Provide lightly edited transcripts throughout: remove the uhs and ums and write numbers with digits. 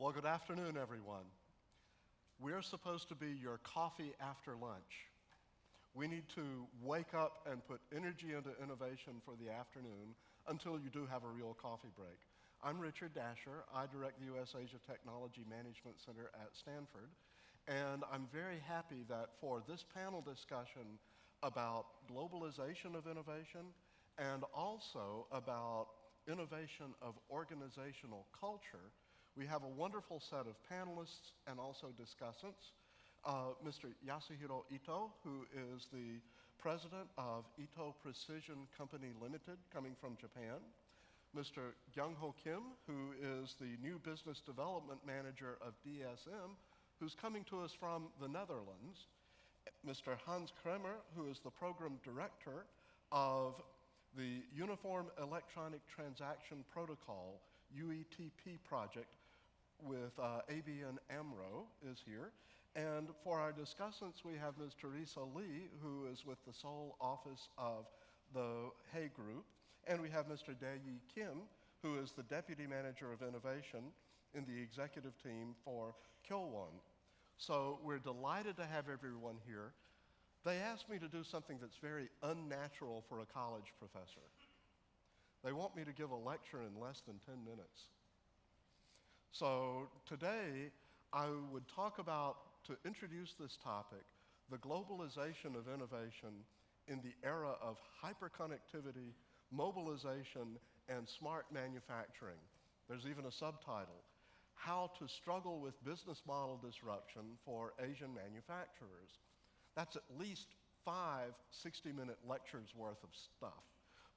Well, good afternoon, everyone. We're supposed to be your coffee after lunch. We need to wake up and put energy into innovation for the afternoon until you do have a real coffee break. I'm Richard Dasher. I direct the U.S. Asia Technology Management Center at Stanford. And I'm very happy that for this panel discussion about globalization of innovation and also about innovation of organizational culture, we have a wonderful set of panelists and also discussants. Mr. Yasuhiro Ito, who is the president of Ito Precision Company Limited, coming from Japan. Mr. Kyung-Ho Kim, who is the new business development manager of DSM, who's coming to us from the Netherlands. Mr. Hans Kremer, who is the program director of the Uniform Electronic Transaction Protocol, UETP project with ABN AMRO is here. And for our discussants, we have Ms. Teresa Lee, who is with the Seoul office of the Hay Group. And we have Mr. Dae-Yi Kim, who is the Deputy Manager of Innovation in the executive team for Kyowon. So we're delighted to have everyone here. They asked me to do something that's very unnatural for a college professor. They want me to give a lecture in less than 10 minutes. So today, I would talk about, to introduce this topic, the globalization of innovation in the era of hyperconnectivity, mobilization, and smart manufacturing. There's even a subtitle, How to Struggle with Business Model Disruption for Asian Manufacturers. That's at least 5 60-minute lectures worth of stuff.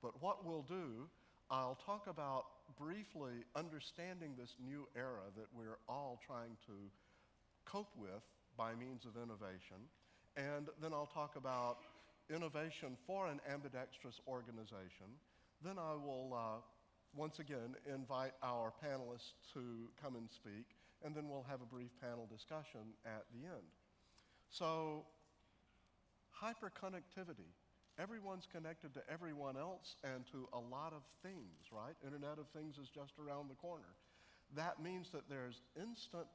But what we'll do, I'll talk about briefly understanding this new era that we're all trying to cope with by means of innovation. And then I'll talk about innovation for an ambidextrous organization. Then I will, once again, invite our panelists to come and speak, and then we'll have a brief panel discussion at the end. So, hyperconnectivity. Everyone's connected to everyone else and to a lot of things, right? Internet of Things is just around the corner. That means that there's instant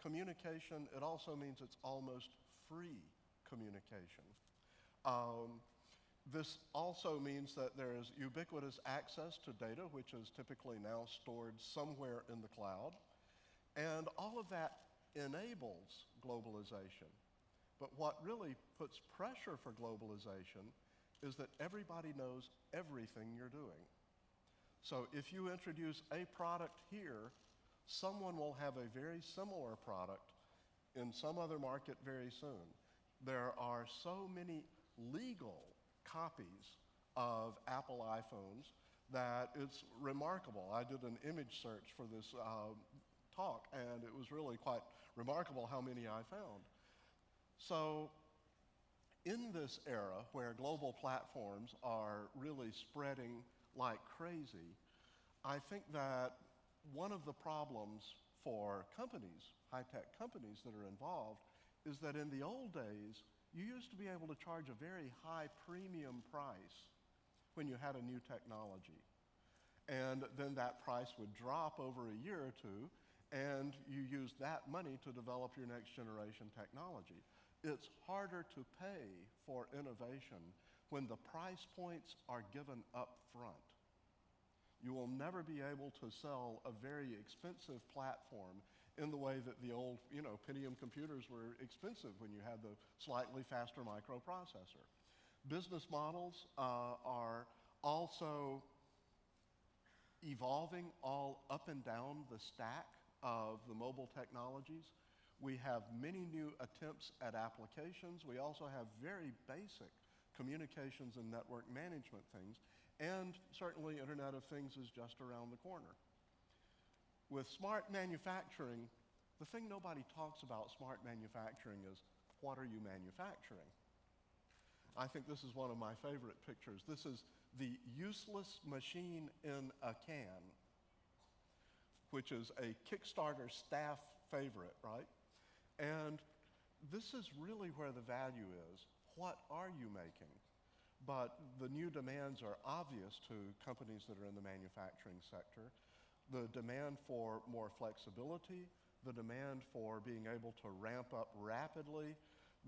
communication. It also means it's almost free communication. This also means that there's ubiquitous access to data, which is typically now stored somewhere in the cloud. And all of that enables globalization. But what really puts pressure for globalization is that everybody knows everything you're doing. So if you introduce a product here, someone will have a very similar product in some other market very soon. There are so many legal copies of Apple iPhones that it's remarkable. I did an image search for this talk, and it was really quite remarkable how many I found. So in this era where global platforms are really spreading like crazy, I think that one of the problems for companies, high-tech companies that are involved, is that in the old days, you used to be able to charge a very high premium price when you had a new technology. And then that price would drop over a year or two, and you used that money to develop your next generation technology. It's harder to pay for innovation when the price points are given up front. You will never be able to sell a very expensive platform in the way that the old, Pentium computers were expensive when you had the slightly faster microprocessor. Business models are also evolving all up and down the stack of the mobile technologies. We have many new attempts at applications. We also have very basic communications and network management things. And certainly Internet of Things is just around the corner. With smart manufacturing, the thing nobody talks about smart manufacturing is, what are you manufacturing? I think this is one of my favorite pictures. This is the useless machine in a can, which is a Kickstarter staff favorite, right? And this is really where the value is. What are you making? But the new demands are obvious to companies that are in the manufacturing sector. The demand for more flexibility, the demand for being able to ramp up rapidly,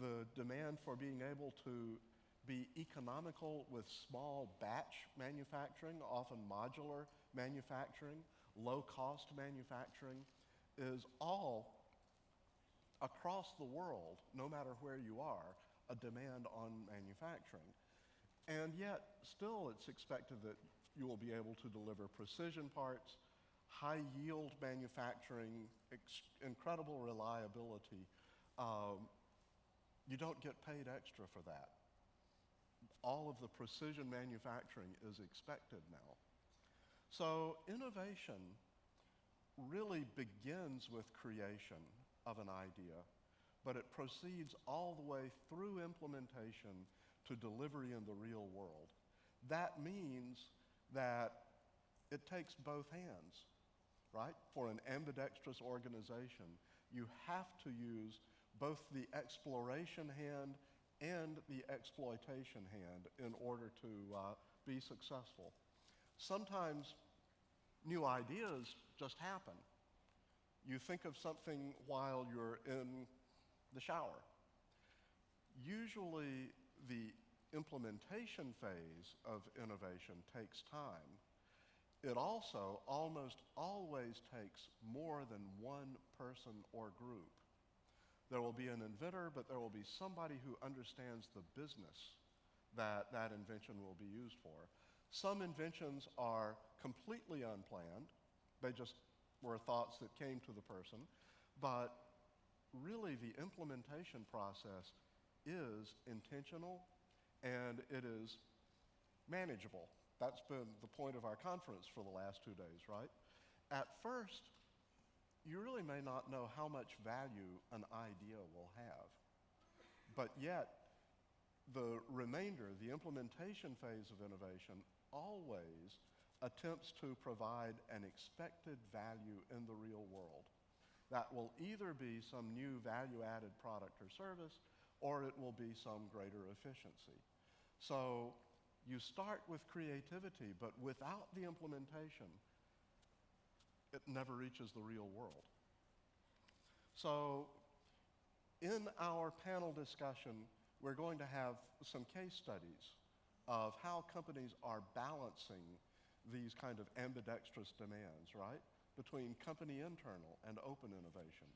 the demand for being able to be economical with small batch manufacturing, often modular manufacturing, low-cost manufacturing, is all across the world, no matter where you are, a demand on manufacturing. And yet, still it's expected that you will be able to deliver precision parts, high-yield manufacturing, incredible reliability. You don't get paid extra for that. All of the precision manufacturing is expected now. So innovation really begins with creation of an idea, but it proceeds all the way through implementation to delivery in the real world. That means that it takes both hands, right? For an ambidextrous organization, you have to use both the exploration hand and the exploitation hand in order to be successful. Sometimes new ideas just happen. You think of something while you're in the shower. Usually the implementation phase of innovation takes time. It also almost always takes more than one person or group. There will be an inventor, but there will be somebody who understands the business that that invention will be used for. Some inventions are completely unplanned. They just were thoughts that came to the person. But really, the implementation process is intentional and it is manageable. That's been the point of our conference for the last 2 days, right? At first, you really may not know how much value an idea will have. But yet, the remainder, the implementation phase of innovation, always attempts to provide an expected value in the real world. That will either be some new value-added product or service, or it will be some greater efficiency. So you start with creativity, but without the implementation, it never reaches the real world. So in our panel discussion, we're going to have some case studies of how companies are balancing these kind of ambidextrous demands, right? Between company internal and open innovation,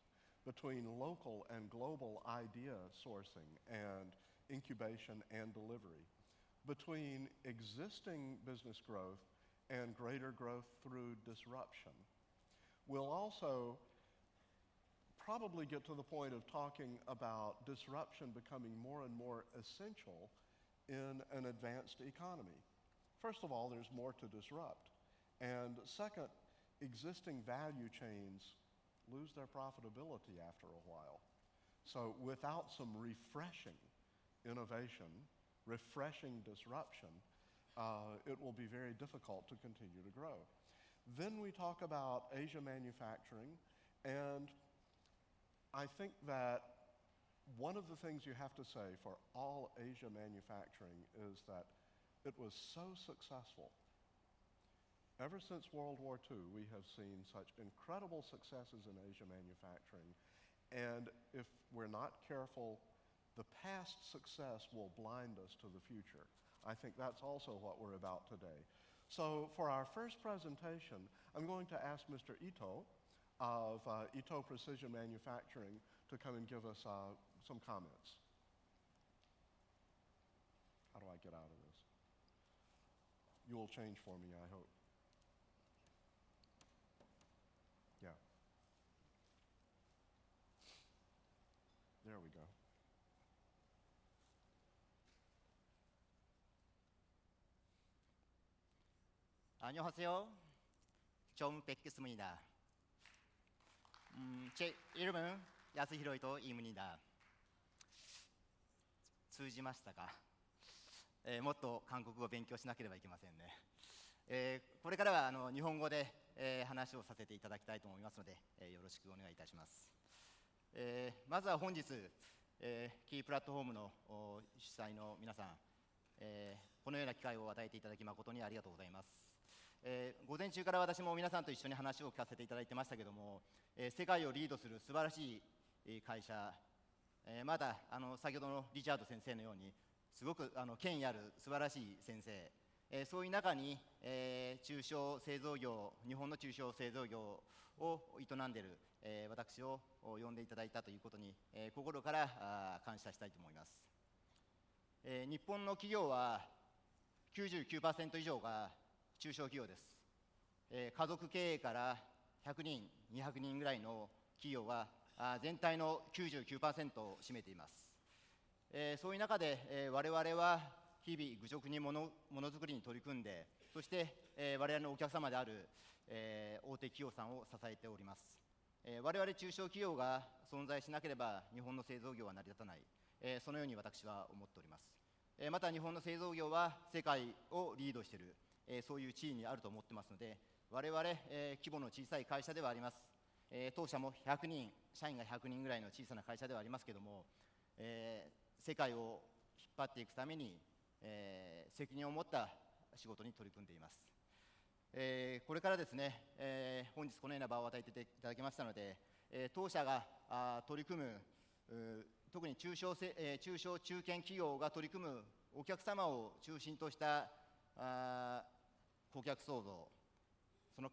between local and global idea sourcing and incubation and delivery, between existing business growth and greater growth through disruption. We'll also probably get to the point of talking about disruption becoming more and more essential in an advanced economy. First of all, there's more to disrupt. And second, existing value chains lose their profitability after a while. So without some refreshing innovation, refreshing disruption, it will be very difficult to continue to grow. Then we talk about Asia manufacturing, and I think that one of the things you have to say for all Asia manufacturing is that it was so successful. Ever since World War II, we have seen such incredible successes in Asia manufacturing, and if we're not careful, the past success will blind us to the future. I think that's also what we're about today. So for our first presentation, I'm going to ask Mr. Ito of Ito Precision Manufacturing to come and give us some comments. How do I get out of this? You will change for me, I hope. Yeah. There we go. 안녕하세요. 좀 뵙겠습니다. 제 이름은 야스히로 이토입니다. 通じましたか？もっと韓国語を勉強しなければいけませんね。これからは日本語で話をさせていただきたいと思いますので、よろしくお願いいたします。まずは本日、キープラットフォームの主催の皆さん、このような機会を与えていただき誠にありがとうございます。午前中から私も皆さんと一緒に話を聞かせていただいてましたけども、世界をリードする素晴らしい会社、また先ほどのリチャード先生のようにすごく権威ある素晴らしい先生、そういう中に、中小製造業、日本の中小製造業を営んでいる、私を呼んでいただいたということに、心から感謝したいと思います。日本の企業は 99% 以上が中小企業です。家族経営から100人、200人ぐらいの企業は全体の 99% を占めています。そういう中で、我々は日々愚直にものづくりに取り組んで、そして、我々のお客様である、大手企業さんを支えております。我々中小企業が存在しなければ日本の製造業は成り立たない、そのように私は思っております。また日本の製造業は世界をリードしている、そういう地位にあると思ってますので、我々、規模の小さい会社ではあります。当社も100人、社員が100人ぐらいの小さな会社ではありますけれども、世界を引っ張っていくために、責任を持った仕事に取り組んでいます。これからですね、本日このような場を与えていただきましたので、当社が取り組む特に中小中堅企業が取り組むお客様を中心とした顧客創造、その、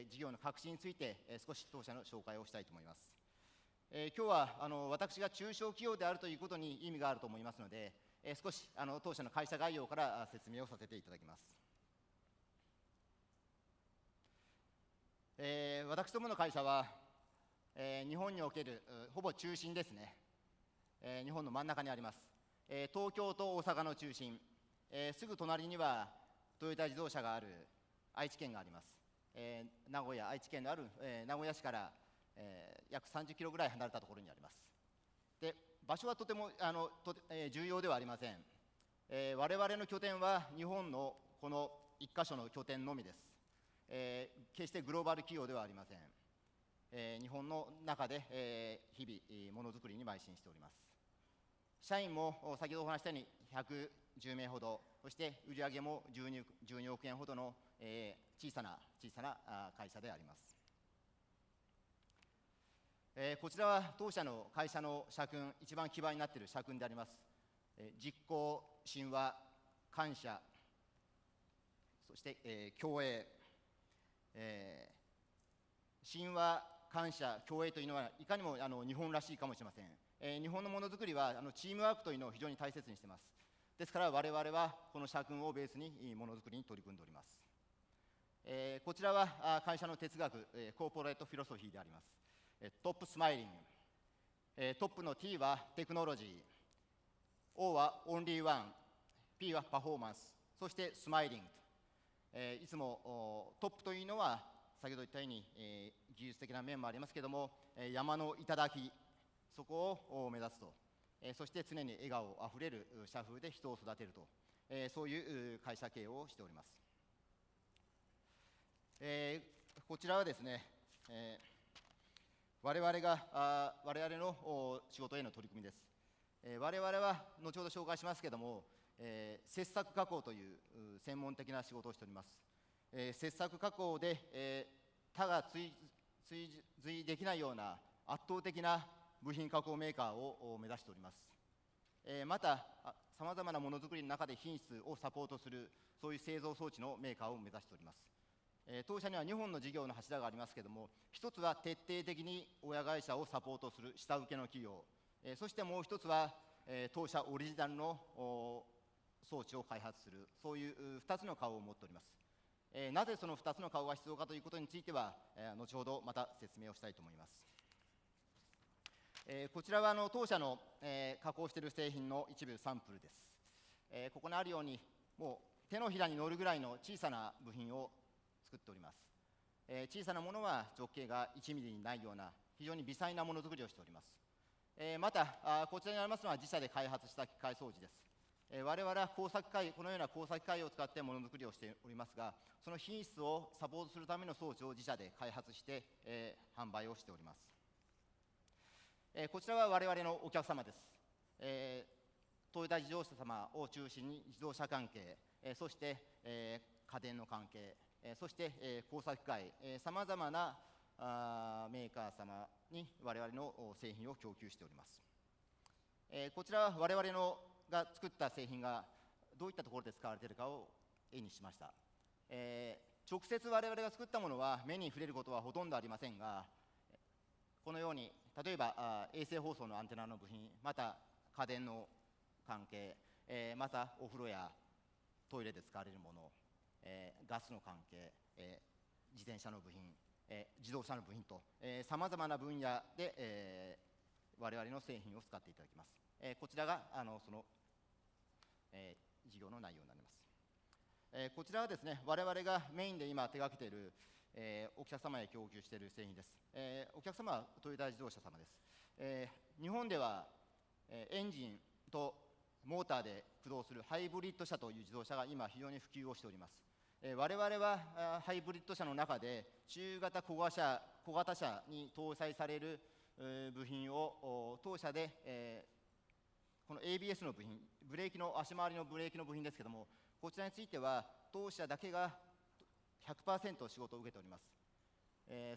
事業の革新について、少し当社の紹介をしたいと思います。今日は私が中小企業であるということに意味があると思いますので、少し当社の会社概要から説明をさせていただきます。私どもの会社は、日本におけるほぼ中心ですね、日本の真ん中にあります。東京と大阪の中心、すぐ隣にはトヨタ自動車がある愛知県があります。名古屋、愛知県のある、名古屋市から約30キロぐらい離れたところにあります。で、場所はとても重要ではありません。我々の拠点は日本のこの1箇所の拠点のみです。決してグローバル企業ではありません。日本の中で、日々ものづくりに邁進しております。社員も先ほどお話したように110名ほど、そして売上も12億円ほどの、小さな会社であります。こちらは当社の会社の社訓、一番基盤になっている社訓であります。実行、神話、感謝、そして、共栄、神話、感謝、共栄というのはいかにも日本らしいかもしれません。日本のものづくりはチームワークというのを非常に大切にしています。ですから我々はこの社訓をベースにものづくりに取り組んでおります。こちらは会社の哲学、コーポレートフィロソフィーであります。トップスマイリング、トップの T はテクノロジー、O はオンリーワン、P はパフォーマンス、そしてスマイリング、いつもトップというのは先ほど言ったように、技術的な面もありますけれども、山の頂、そこを目指すと、そして常に笑顔あふれる社風で人を育てると、そういう会社経営をしております。こちらはですね、我々の仕事への取り組みです。我々は後ほど紹介しますけれども、切削加工という専門的な仕事をしております。切削加工で、他が追随できないような圧倒的な部品加工メーカーを目指しております。また、さまざまなものづくりの中で品質をサポートする、そういう製造装置のメーカーを目指しております。当社には2本の事業の柱がありますけれども、一つは徹底的に親会社をサポートする下請けの企業、そしてもう一つは、当社オリジナルの装置を開発する、そういう2つの顔を持っております。なぜその2つの顔が必要かということについては、後ほどまた説明をしたいと思います。こちらは当社の、加工している製品の一部サンプルです。ここにあるように、もう手のひらに乗るぐらいの小さな部品を作っております。小さなものは直径が1ミリにないような非常に微細なものづくりをしております。またこちらにありますのは自社で開発した機械装置です。我々はこのような工作機械を使ってものづくりをしておりますが、その品質をサポートするための装置を自社で開発して、販売をしております。こちらは我々のお客様です。トヨタ自動車様を中心に自動車関係、そして、家電の関係、そして、工作機械、さまざまなメーカー様に我々の製品を供給しております。こちらは我々が作った製品がどういったところで使われているかを絵にしました。直接我々が作ったものは目に触れることはほとんどありませんが、このように例えば衛星放送のアンテナの部品、また家電の関係、またお風呂やトイレで使われるもの、ガスの関係、自転車の部品、自動車の部品とさまざまな分野で、我々の製品を使っていただきます。こちらがその、事業の内容になります。こちらはですね、我々がメインで今手がけている、お客様へ供給している製品です。お客様はトヨタ自動車様です。日本では、エンジンとモーターで駆動するハイブリッド車という自動車が今非常に普及をしております。我々はハイブリッド車の中で中型小型車に搭載される部品を当社で、この ABS の部品、ブレーキの足回りのブレーキの部品ですけれども、こちらについては当社だけが 100% 仕事を受けております。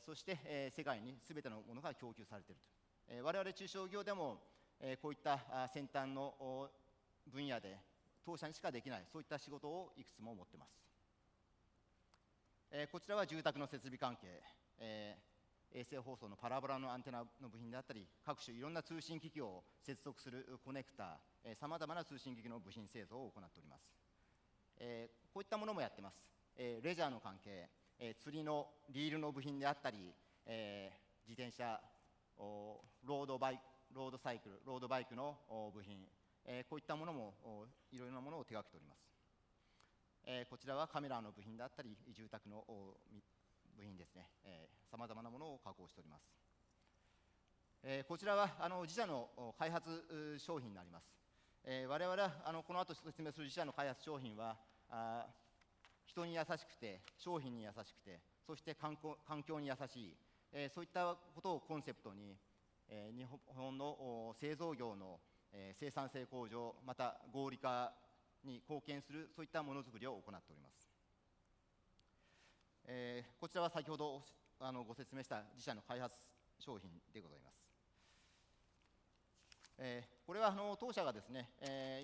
そして、世界に全てのものが供給されていると。我々中小業でも、こういった先端の分野で当社にしかできない、そういった仕事をいくつも持っています。こちらは住宅の設備関係、衛星放送のパラボラのアンテナの部品であったり、各種いろんな通信機器を接続するコネクター、さまざまな通信機器の部品製造を行っております。こういったものもやってます。レジャーの関係、釣りのリールの部品であったり、自転車、ロードバイクの部品、こういったものもいろいろなものを手がけております。こちらはカメラの部品であったり、住宅の部品ですね、さまざまなものを加工しております。こちらは自社の開発商品になります。我々はこの後説明する自社の開発商品は、人に優しくて、商品に優しくて、そして環境に優しい、そういったことをコンセプトに、日本の製造業の生産性向上、また合理化に貢献する、そういったものづくりを行っております。こちらは先ほどご説明した自社の開発商品でございます。これは当社がですね、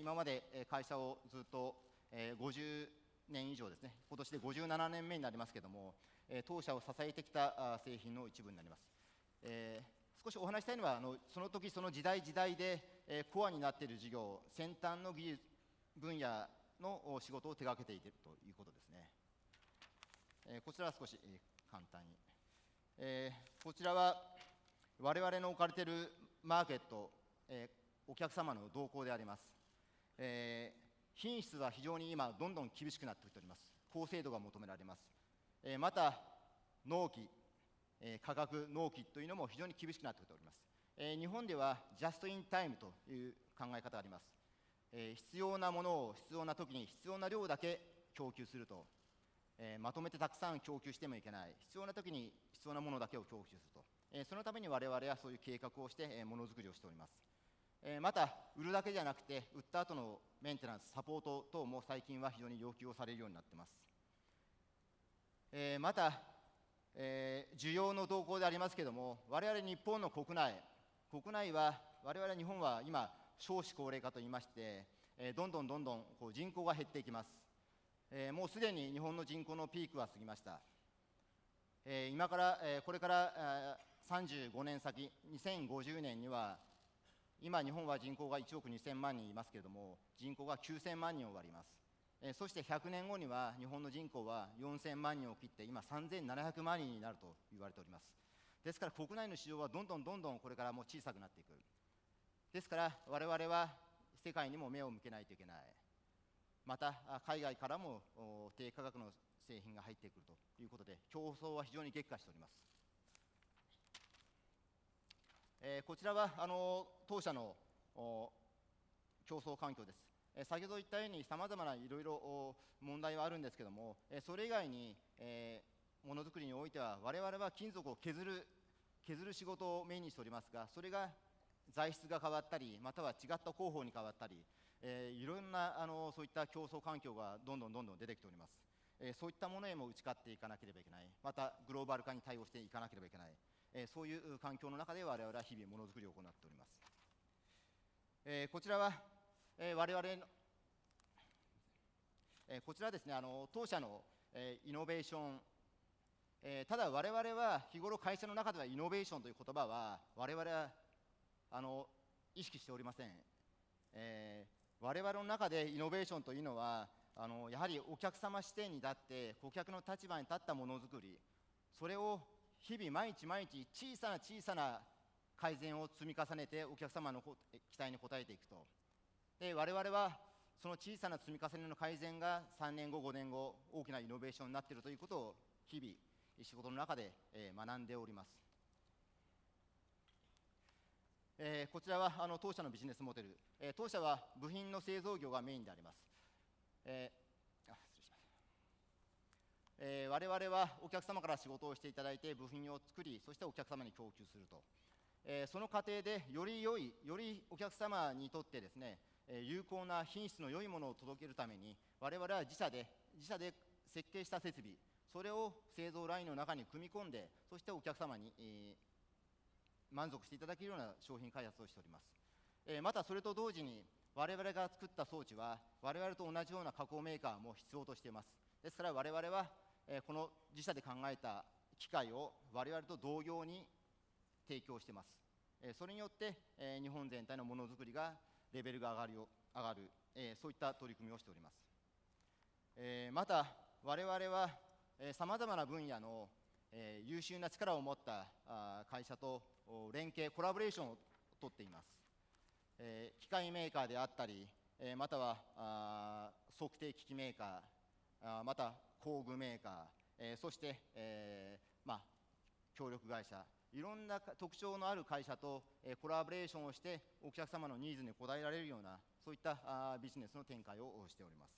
今まで会社をずっと50年以上ですね、今年で57年目になりますけれども、当社を支えてきた製品の一部になります。少しお話したいのはその時その時代でコアになっている事業、先端の技術分野の仕事を手がけているということですね。こちらは少し簡単に。こちらは我々の置かれているマーケット、お客様の動向であります。品質は非常に今どんどん厳しくなってきております。高精度が求められます。また納期、価格納期というのも非常に厳しくなってきております。日本ではジャストインタイムという考え方があります。必要なものを必要な時に必要な量だけ供給すると、まとめてたくさん供給してもいけない、必要な時に必要なものだけを供給すると、そのために我々はそういう計画をしてものづくりをしております。また売るだけじゃなくて、売った後のメンテナンスサポート等も最近は非常に要求をされるようになっています。また、需要の動向でありますけれども、我々日本の国内は我々日本は今少子高齢化といいまして、どんどんこう人口が減っていきます。もうすでに日本の人口のピークは過ぎました。今から、これから35年先、2050年には、今日本は人口が1億2000万人いますけれども、人口が9000万人を割ります。そして100年後には日本の人口は4000万人を切って、今3700万人になると言われております。ですから国内の市場はどんどんこれからもう小さくなっていく。ですから我々は世界にも目を向けないといけない。また海外からも低価格の製品が入ってくるということで、競争は非常に激化しております。こちらは当社の競争環境です。先ほど言ったようにさまざまないろいろ問題はあるんですけども、それ以外にものづくりにおいては我々は金属を削る仕事をメインにしておりますが、それが材質が変わったり、または違った工法に変わったり、いろんなそういった競争環境がどんどん出てきております。そういったものへも打ち勝っていかなければいけない、またグローバル化に対応していかなければいけない、そういう環境の中で我々は日々ものづくりを行っております。こちらは、我々の、こちらはですね、当社の、イノベーション、ただ我々は日頃会社の中ではイノベーションという言葉は我々は意識しておりません。我々の中でイノベーションというのはやはりお客様視点に立って顧客の立場に立ったものづくり、それを日々毎日毎日小さな改善を積み重ねてお客様の期待に応えていくと。で我々はその小さな積み重ねの改善が3年後5年後大きなイノベーションになっているということを日々仕事の中で学んでおります。こちらは当社のビジネスモデル、当社は部品の製造業がメインであります。失礼します。我々はお客様から仕事をしていただいて部品を作り、そしてお客様に供給すると。その過程でよりお客様にとってですね、有効な品質の良いものを届けるために我々は自社で設計した設備、それを製造ラインの中に組み込んで、そしてお客様に、満足していただけるような商品開発をしております。またそれと同時に我々が作った装置は我々と同じような加工メーカーも必要としています。ですから我々は、この自社で考えた機械を我々と同様に提供しています。それによって、日本全体のものづくりがレベルが上がる、そういった取り組みをしております。また我々はさまざまな分野の優秀な力を持った会社と連携、コラボレーションをとっています。機械メーカーであったり、または測定機器メーカー、また工具メーカー、そして、協力会社、いろんな特徴のある会社とコラボレーションをしてお客様のニーズに応えられるようなそういったビジネスの展開をしております。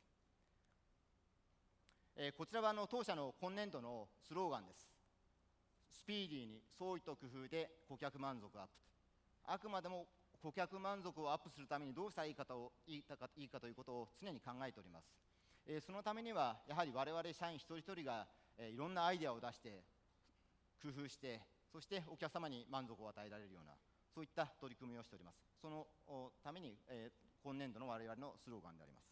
こちらは当社の今年度のスローガンです。スピーディーに創意と工夫で顧客満足アップ。あくまでも顧客満足をアップするためにどうしたらいいかということを常に考えております。そのためにはやはり我々社員一人一人がいろんなアイデアを出して工夫して、そしてお客様に満足を与えられるようなそういった取り組みをしております。そのために今年度の我々のスローガンであります。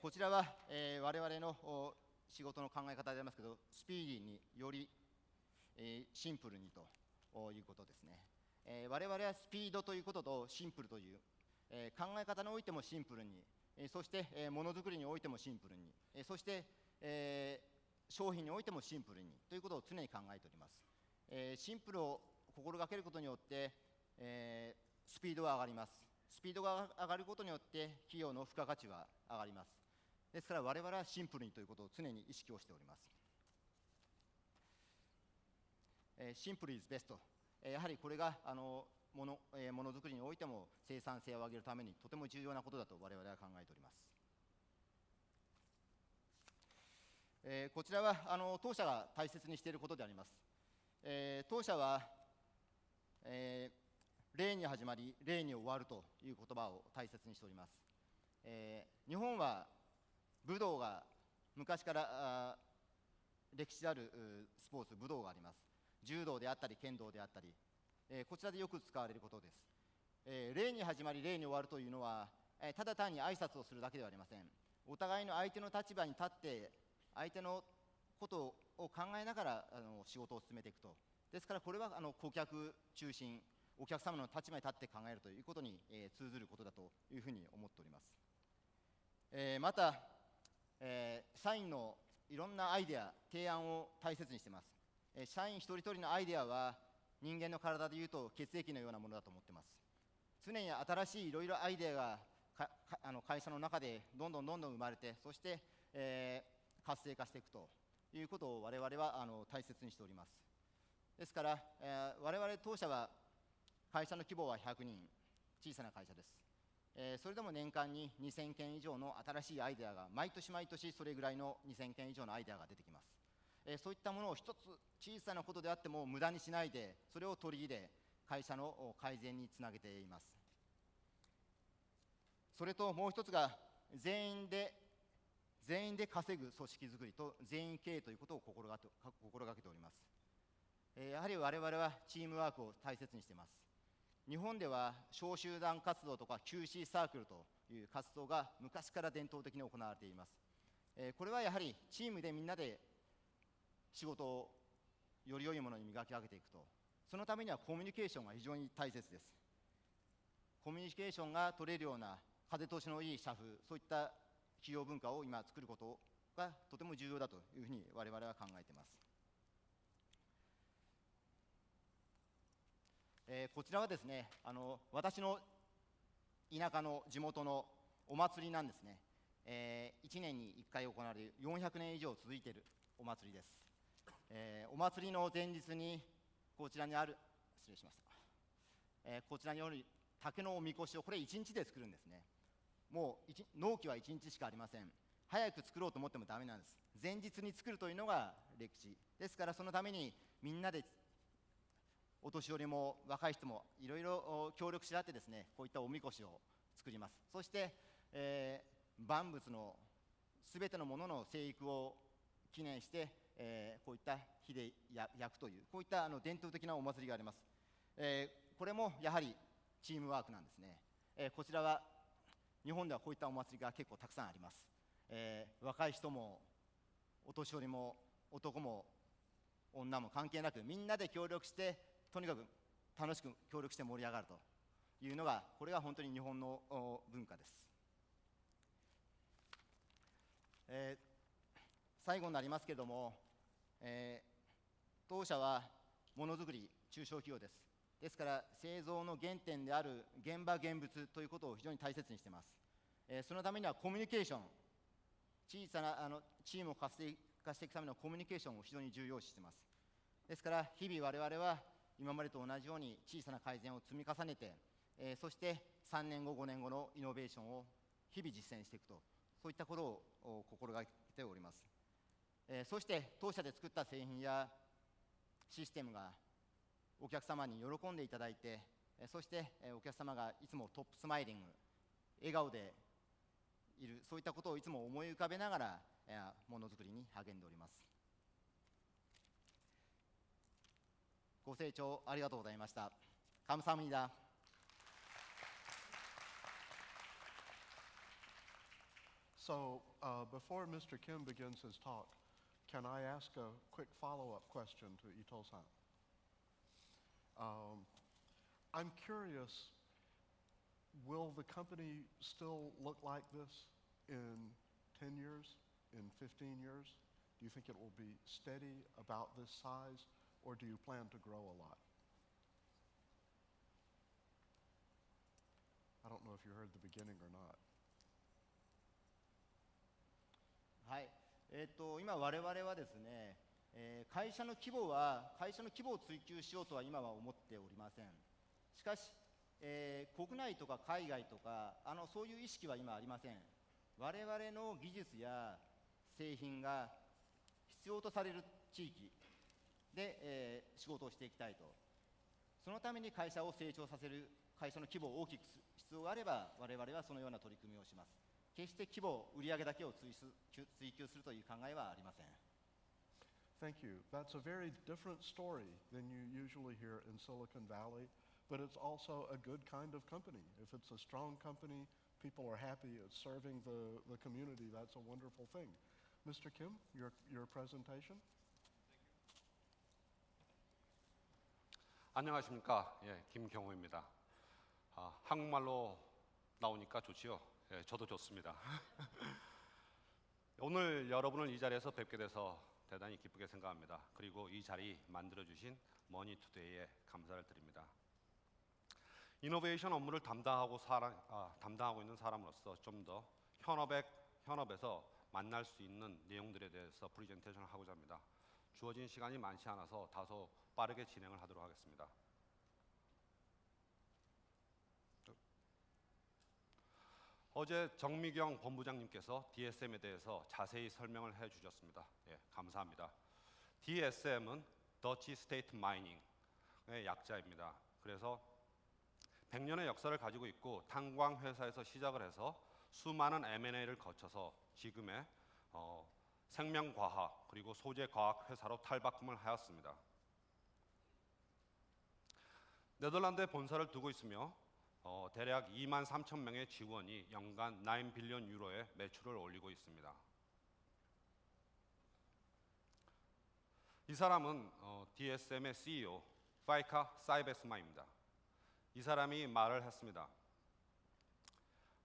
こちらは我々の仕事の考え方でありますけど、スピーディーによりシンプルにということですね。我々はスピードということとシンプルという考え方においてもシンプルに、そしてものづくりにおいてもシンプルに、そして商品においてもシンプルにということを常に考えております。シンプルを心がけることによってスピードは上がります。スピードが上がることによって企業の付加価値は上がります。ですから我々はシンプルにということを常に意識をしております。シンプルイズベスト、やはりこれがものづくりにおいても生産性を上げるためにとても重要なことだと我々は考えております。こちらは当社が大切にしていることであります。当社は、礼に始まり礼に終わるという言葉を大切にしております。日本は武道が昔から歴史あるスポーツ、武道があります。柔道であったり剣道であったり、こちらでよく使われることです。礼に始まり礼に終わるというのはただ単に挨拶をするだけではありません。お互いの相手の立場に立って相手のことを考えながら仕事を進めていくと。ですからこれは顧客中心、お客様の立場に立って考えるということに通ずることだというふうに思っております。また、社員のいろんなアイデア、提案を大切にしています。社員一人一人のアイデアは人間の体でいうと血液のようなものだと思っています。常に新しいいろいろアイデアが会社の中でどんどん生まれて、そして、活性化していくということを我々は大切にしております。ですから、我々当社は会社の規模は100人、小さな会社です。それでも年間に2000件以上の新しいアイデアが毎年それぐらいの2000件以上のアイデアが出てきます。そういったものを一つ小さなことであっても無駄にしないで、それを取り入れ会社の改善につなげています。それともう一つが全員で稼ぐ組織づくりと全員経営ということを心がけております。やはり我々はチームワークを大切にしています。日本では小集団活動とか QC サークルという活動が昔から伝統的に行われています。これはやはりチームでみんなで仕事をより良いものに磨き上げていくと、そのためにはコミュニケーションが非常に大切です。コミュニケーションが取れるような風通しのいい社風、そういった企業文化を今作ることがとても重要だというふうに我々は考えています。こちらはですね、私の田舎の地元のお祭りなんですね。1年に1回行われる400年以上続いているお祭りです。お祭りの前日にこちらにある、失礼しました。こちらにある竹のおみこしをこれ1日で作るんですね。もう納期は1日しかありません。早く作ろうと思ってもダメなんです。前日に作るというのが歴史ですから、そのためにみんなでお年寄りも若い人もいろいろ協力し合ってですね、こういったおみこしを作ります。そして、万物のすべてのものの生育を記念して、こういった火で焼くというこういった伝統的なお祭りがあります。これもやはりチームワークなんですね。こちらは日本ではこういったお祭りが結構たくさんあります。若い人もお年寄りも男も女も関係なくみんなで協力してとにかく楽しく協力して盛り上がるというのが、これが本当に日本の文化です。最後になりますけれども、当社はものづくり中小企業です。ですから製造の原点である現場現物ということを非常に大切にしています。そのためにはコミュニケーション、小さなチームを活性化していくためのコミュニケーションを非常に重要視しています。ですから日々我々は今までと同じように小さな改善を積み重ねて、そして3年後5年後のイノベーションを日々実践していくと、そういったことを心がけております。そして当社で作った製品やシステムがお客様に喜んでいただいて、そしてお客様がいつもトップスマイリング、笑顔でいる、そういったことをいつも思い浮かべながらものづくりに励んでおります。ご清聴ありがとうございました。감사합니다。So, before Mr. Kim begins his talk, can I ask a quick follow-up question to Ito-san? I'm curious, will the company still look like this in 10 years, in 15 years? Do you think it will be steady about this size, or do you plan to grow a lot? I don't know if you heard the beginning or not. はい、今我々はですね、会社の規模を追求しようとは今は思っておりません。しかし、国内とか海外とかそういう意識は今ありません。我々の技術や製品が必要とされる地域で、仕事をしていきたいと。そのために会社を成長させる、会社の規模を大きくする必要があれば我々はそのような取り組みをします。決して規模、売上だけを追求するという考えはありません。Thank you. That's a very different story than you usually hear in Silicon Valley, but it's also a good kind of company. If it's a strong company, people are happy, it's serving the community, that's a wonderful thing. Mr. Kim, your presentation? 안녕하십니까. 예, 김경호입니다. 한국말로 나오니까 좋지요. 예, 저도 좋습니다. 오늘 여러분을 이 자리에서 뵙게 돼서 대단히 기쁘게 생각합니다. 그리고 이 자리 만들어주신 머니투데이에 감사를 드립니다. 이노베이션 업무를 담당하고 있는 사람으로서 좀 더 현업에서 만날 수 있는 내용들에 대해서 프레젠테이션을 하고자 합니다. 주어진 시간이 많지 않아서 다소 빠르게 진행을 하도록 하겠습니다. 어제 정미경 본부장님께서 DSM에 대해서 자세히 설명을 해주셨습니다. 예, 감사합니다. DSM은 Dutch State Mining의 약자입니다. 그래서 100년의 역사를 가지고 있고 탄광 회사에서 시작을 해서 수많은 M&A를 거쳐서 지금의 생명과학 그리고 소재과학 회사로 탈바꿈을 하였습니다. 네덜란드에 본사를 두고 있으며 대략 2만 3천 명의 직원이 연간 9 빌리언 유로의 매출을 올리고 있습니다. 이 사람은 DSM의 CEO 파이카 사이베스마입니다. 이 사람이 말을 했습니다.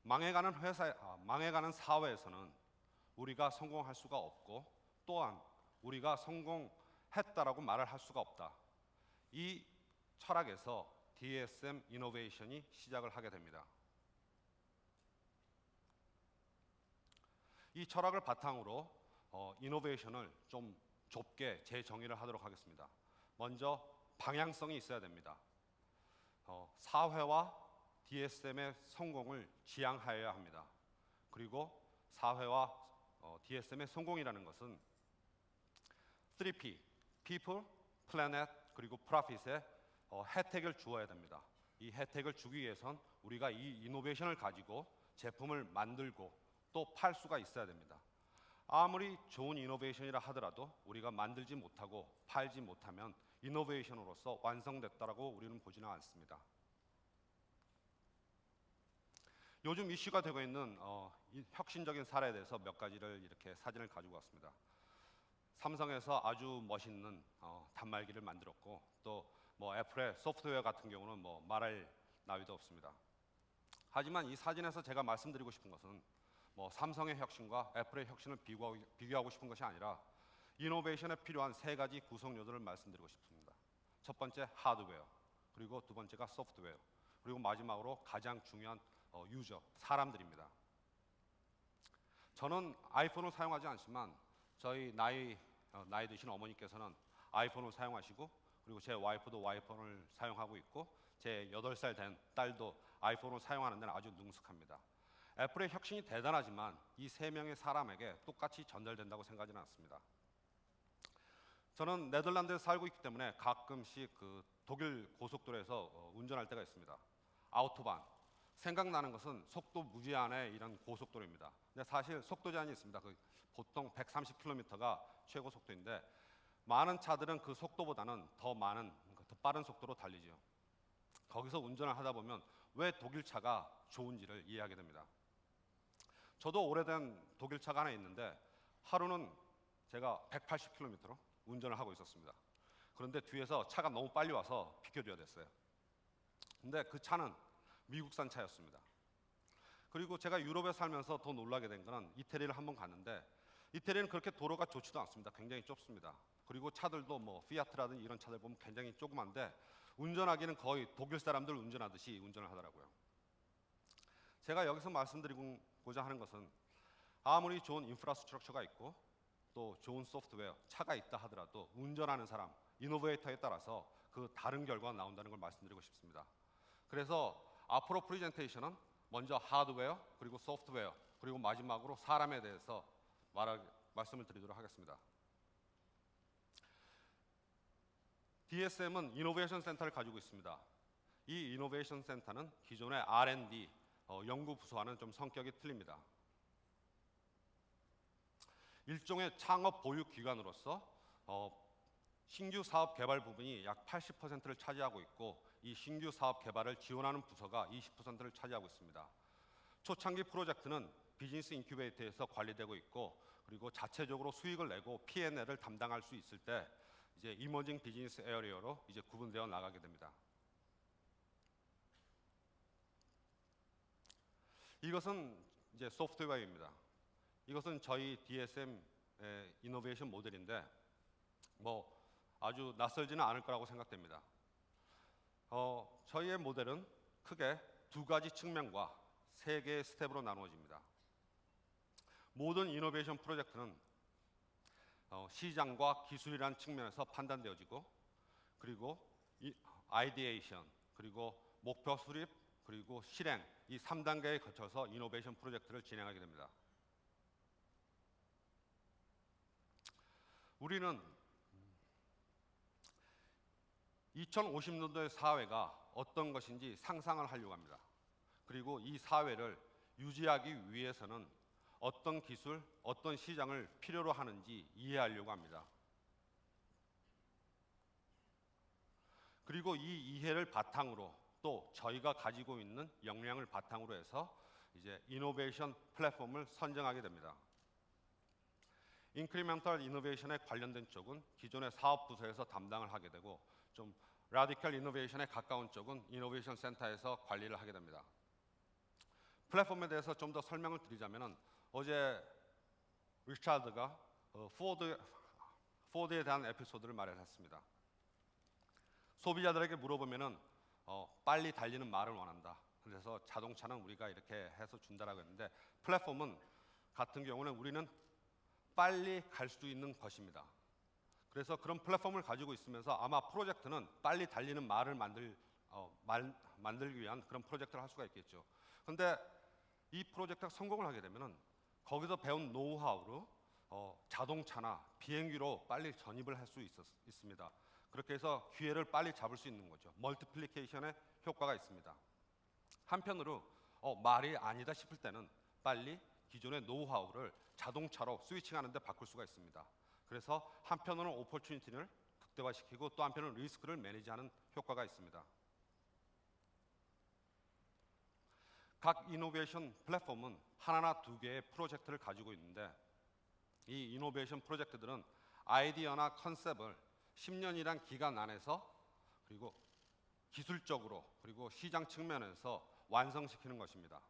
망해가는 사회에서는 우리가 성공할 수가 없고 또한 우리가 성공했다라고 말을 할 수가 없다. 이 철학에서 DSM 이노베이션이 시작을 하게 됩니다. 이 철학을 바탕으로 이노베이션을 좀 좁게 재정의를 하도록 하겠습니다. 먼저 방향성이 있어야 됩니다. 사회와 DSM의 성공을 지향하여야 합니다. 그리고 사회와 DSM의 성공이라는 것은 3P, People, Planet, 그리고 Profit에 혜택을 주어야 됩니다. 이 혜택을 주기 위해선 우리가 이 이노베이션을 가지고 제품을 만들고 또 팔 수가 있어야 됩니다. 아무리 좋은 이노베이션이라 하더라도 우리가 만들지 못하고 팔지 못하면 이노베이션으로서 완성됐다라고 우리는 보지는 않습니다. 요즘 이슈가 되고 있는 이 혁신적인 사례에 대해서 몇 가지를 이렇게 사진을 가지고 왔습니다. 삼성에서 아주 멋있는 단말기를 만들었고 또 뭐 애플의 소프트웨어 같은 경우는 뭐 말할 나위도 없습니다. 하지만 이 사진에서 제가 말씀드리고 싶은 것은 뭐 삼성의 혁신과 애플의 혁신을 비교하고 싶은 것이 아니라 이노베이션에 필요한 세 가지 구성 요소를 말씀드리고 싶습니다. 첫 번째 하드웨어, 그리고 두 번째가 소프트웨어, 그리고 마지막으로 가장 중요한 유저, 사람들입니다. 저는 아이폰을 사용하지 않지만 저희 나이 드신 어머니께서는 아이폰을 사용하시고 그리고 제 와이프도 아이폰을 사용하고 있고 제 8살 된 딸도 아이폰을 사용하는 데는 아주 능숙합니다. 애플의 혁신이 대단하지만 이 세 명의 사람에게 똑같이 전달된다고 생각하지는 않습니다. 저는 네덜란드에 살고 있기 때문에 가끔씩 그 독일 고속도로에서 운전할 때가 있습니다. 아우토반, 생각나는 것은 속도 무제한의 이런 고속도로입니다. 근데 사실 속도 제한이 있습니다. 보통 130km가 최고 속도인데 많은 차들은 그 속도보다는 더 빠른 속도로 달리죠. 거기서 운전을 하다 보면 왜 독일 차가 좋은지를 이해하게 됩니다. 저도 오래된 독일 차가 하나 있는데 하루는 제가 180km로 운전을 하고 있었습니다. 그런데 뒤에서 차가 너무 빨리 와서 비켜줘야 됐어요. 근데 그 차는 미국산 차였습니다. 그리고 제가 유럽에 살면서 더 놀라게 된 거는 이태리를 한번 갔는데 이태리는 그렇게 도로가 좋지도 않습니다. 굉장히 좁습니다. 그리고 차들도 뭐 피아트라든지 이런 차들 보면 굉장히 조그만데 운전하기는 거의 독일 사람들 운전하듯이 운전을 하더라고요. 제가 여기서 말씀드리고자 하는 것은 아무리 좋은 인프라스트럭처가 있고 또 좋은 소프트웨어, 차가 있다 하더라도 운전하는 사람, 이노베이터에 따라서 그 다른 결과가 나온다는 걸 말씀드리고 싶습니다. 그래서 앞으로 프레젠테이션은 먼저 하드웨어, 그리고 소프트웨어, 그리고 마지막으로 사람에 대해서 말씀을 드리도록 하겠습니다. DSM은 이노베이션 센터를 가지고 있습니다. 이 이노베이션 센터는 기존의 R&D 연구 부서와는 좀 성격이 틀립니다. 일종의 창업 보육 기관으로서 신규 사업 개발 부분이 약 80%를 차지하고 있고 이 신규 사업 개발을 지원하는 부서가 20%를 차지하고 있습니다. 초창기 프로젝트는 비즈니스 인큐베이터에서 관리되고 있고 그리고 자체적으로 수익을 내고 P&L을 담당할 수 있을 때 이제 이머징 비즈니스 에어리어로 이제 구분되어 나가게 됩니다. 이것은 이제 소프트웨어입니다. 이것은 저희 DSM 이노베이션 모델인데 뭐 아주 낯설지는 않을 거라고 생각됩니다. 저희의 모델은 크게 두 가지 측면과 세 개의 스텝으로 나누어집니다. 모든 이노베이션 프로젝트는 시장과 기술이라는 측면에서 판단되어지고 그리고 아이디에이션, 그리고 목표 수립, 그리고 실행 이 3단계에 거쳐서 이노베이션 프로젝트를 진행하게 됩니다. 우리는 2050년도의 사회가 어떤 것인지 상상을 하려고 합니다. 그리고 이 사회를 유지하기 위해서는 어떤 기술, 어떤 시장을 필요로 하는지 이해하려고 합니다. 그리고 이 이해를 바탕으로 또 저희가 가지고 있는 역량을 바탕으로 해서 이제 이노베이션 플랫폼을 선정하게 됩니다. 인크리멘털 이노베이션에 관련된 쪽은 기존의 사업 부서에서 담당을 하게 되고 좀 라디컬 이노베이션에 가까운 쪽은 이노베이션 센터에서 관리를 하게 됩니다. 플랫폼에 대해서 좀 더 설명을 드리자면은 어제 리차드가 포드에 대한 에피소드를 말했습니다. 소비자들에게 물어보면은 빨리 달리는 말을 원한다. 그래서 자동차는 우리가 이렇게 해서 준다라고 했는데 플랫폼은 같은 경우는 우리는 빨리 갈 수 있는 것입니다. 그래서 그런 플랫폼을 가지고 있으면서 아마 프로젝트는 빨리 달리는 말을 만들기 위한 그런 프로젝트를 할 수가 있겠죠. 그런데 이 프로젝트가 성공을 하게 되면은 거기서 배운 노하우로 자동차나 비행기로 빨리 전입을 할 수 있습니다. 그렇게 해서 기회를 빨리 잡을 수 있는 거죠. 멀티플리케이션의 효과가 있습니다. 한편으로 말이 아니다 싶을 때는 빨리 기존의 노하우를 자동차로 스위칭하는 데 바꿀 수가 있습니다. 그래서 한편으로는 오퍼튜니티를 극대화시키고 또 한편으로는 리스크를 매니지하는 효과가 있습니다. 각 이노베이션 플랫폼은 하나나 두 개의 프로젝트를 가지고 있는데 이 이노베이션 프로젝트들은 아이디어나 컨셉을 10년이란 기간 안에서 그리고 기술적으로 그리고 시장 측면에서 완성시키는 것입니다.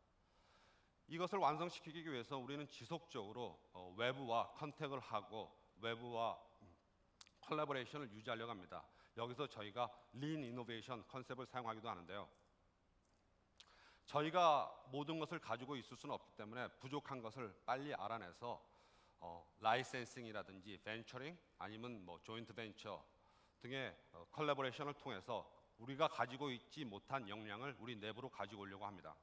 이것을 완성시키기 위해서 우리는 지속적으로 외부와 컨택을 하고 외부와 콜라보레이션을 유지하려고 합니다. 여기서 저희가 린 이노베이션 컨셉을 사용하기도 하는데요. 저희가 모든 것을 가지고 있을 수는 없기 때문에 부족한 것을 빨리 알아내서 라이센싱이라든지 벤처링 아니면 조인트 벤처 등의 콜라보레이션을 통해서 우리가 가지고 있지 못한 역량을 우리 내부로 가지고 오려고 합니다.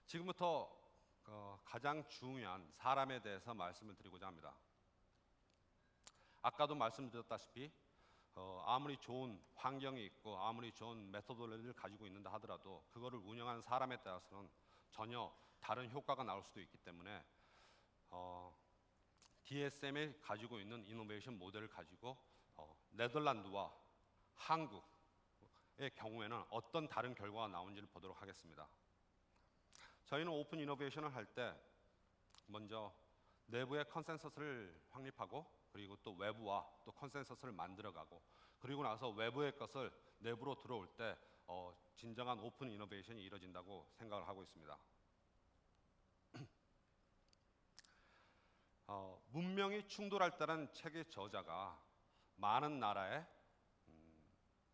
지금부터 가장 중요한 사람에 대해서 말씀을 드리고자 합니다. 아까도 말씀드렸다시피 아무리 좋은 환경이 있고 아무리 좋은 메소돌로지를 가지고 있는다 하더라도 그거를 운영하는 사람에 따라서는 전혀 다른 효과가 나올 수도 있기 때문에 DSM이 가지고 있는 이노베이션 모델을 가지고 네덜란드와 한국의 경우에는 어떤 다른 결과가 나온지를 보도록 하겠습니다. 저희는 오픈 이노베이션을 할 때 먼저 내부의 컨센서스를 확립하고 그리고 또 외부와 또 컨센서스를 만들어가고 그리고 나서 외부의 것을 내부로 들어올 때 진정한 오픈 이노베이션이 이루어진다고 생각을 하고 있습니다. 문명이 충돌할 때라는 책의 저자가 많은 나라의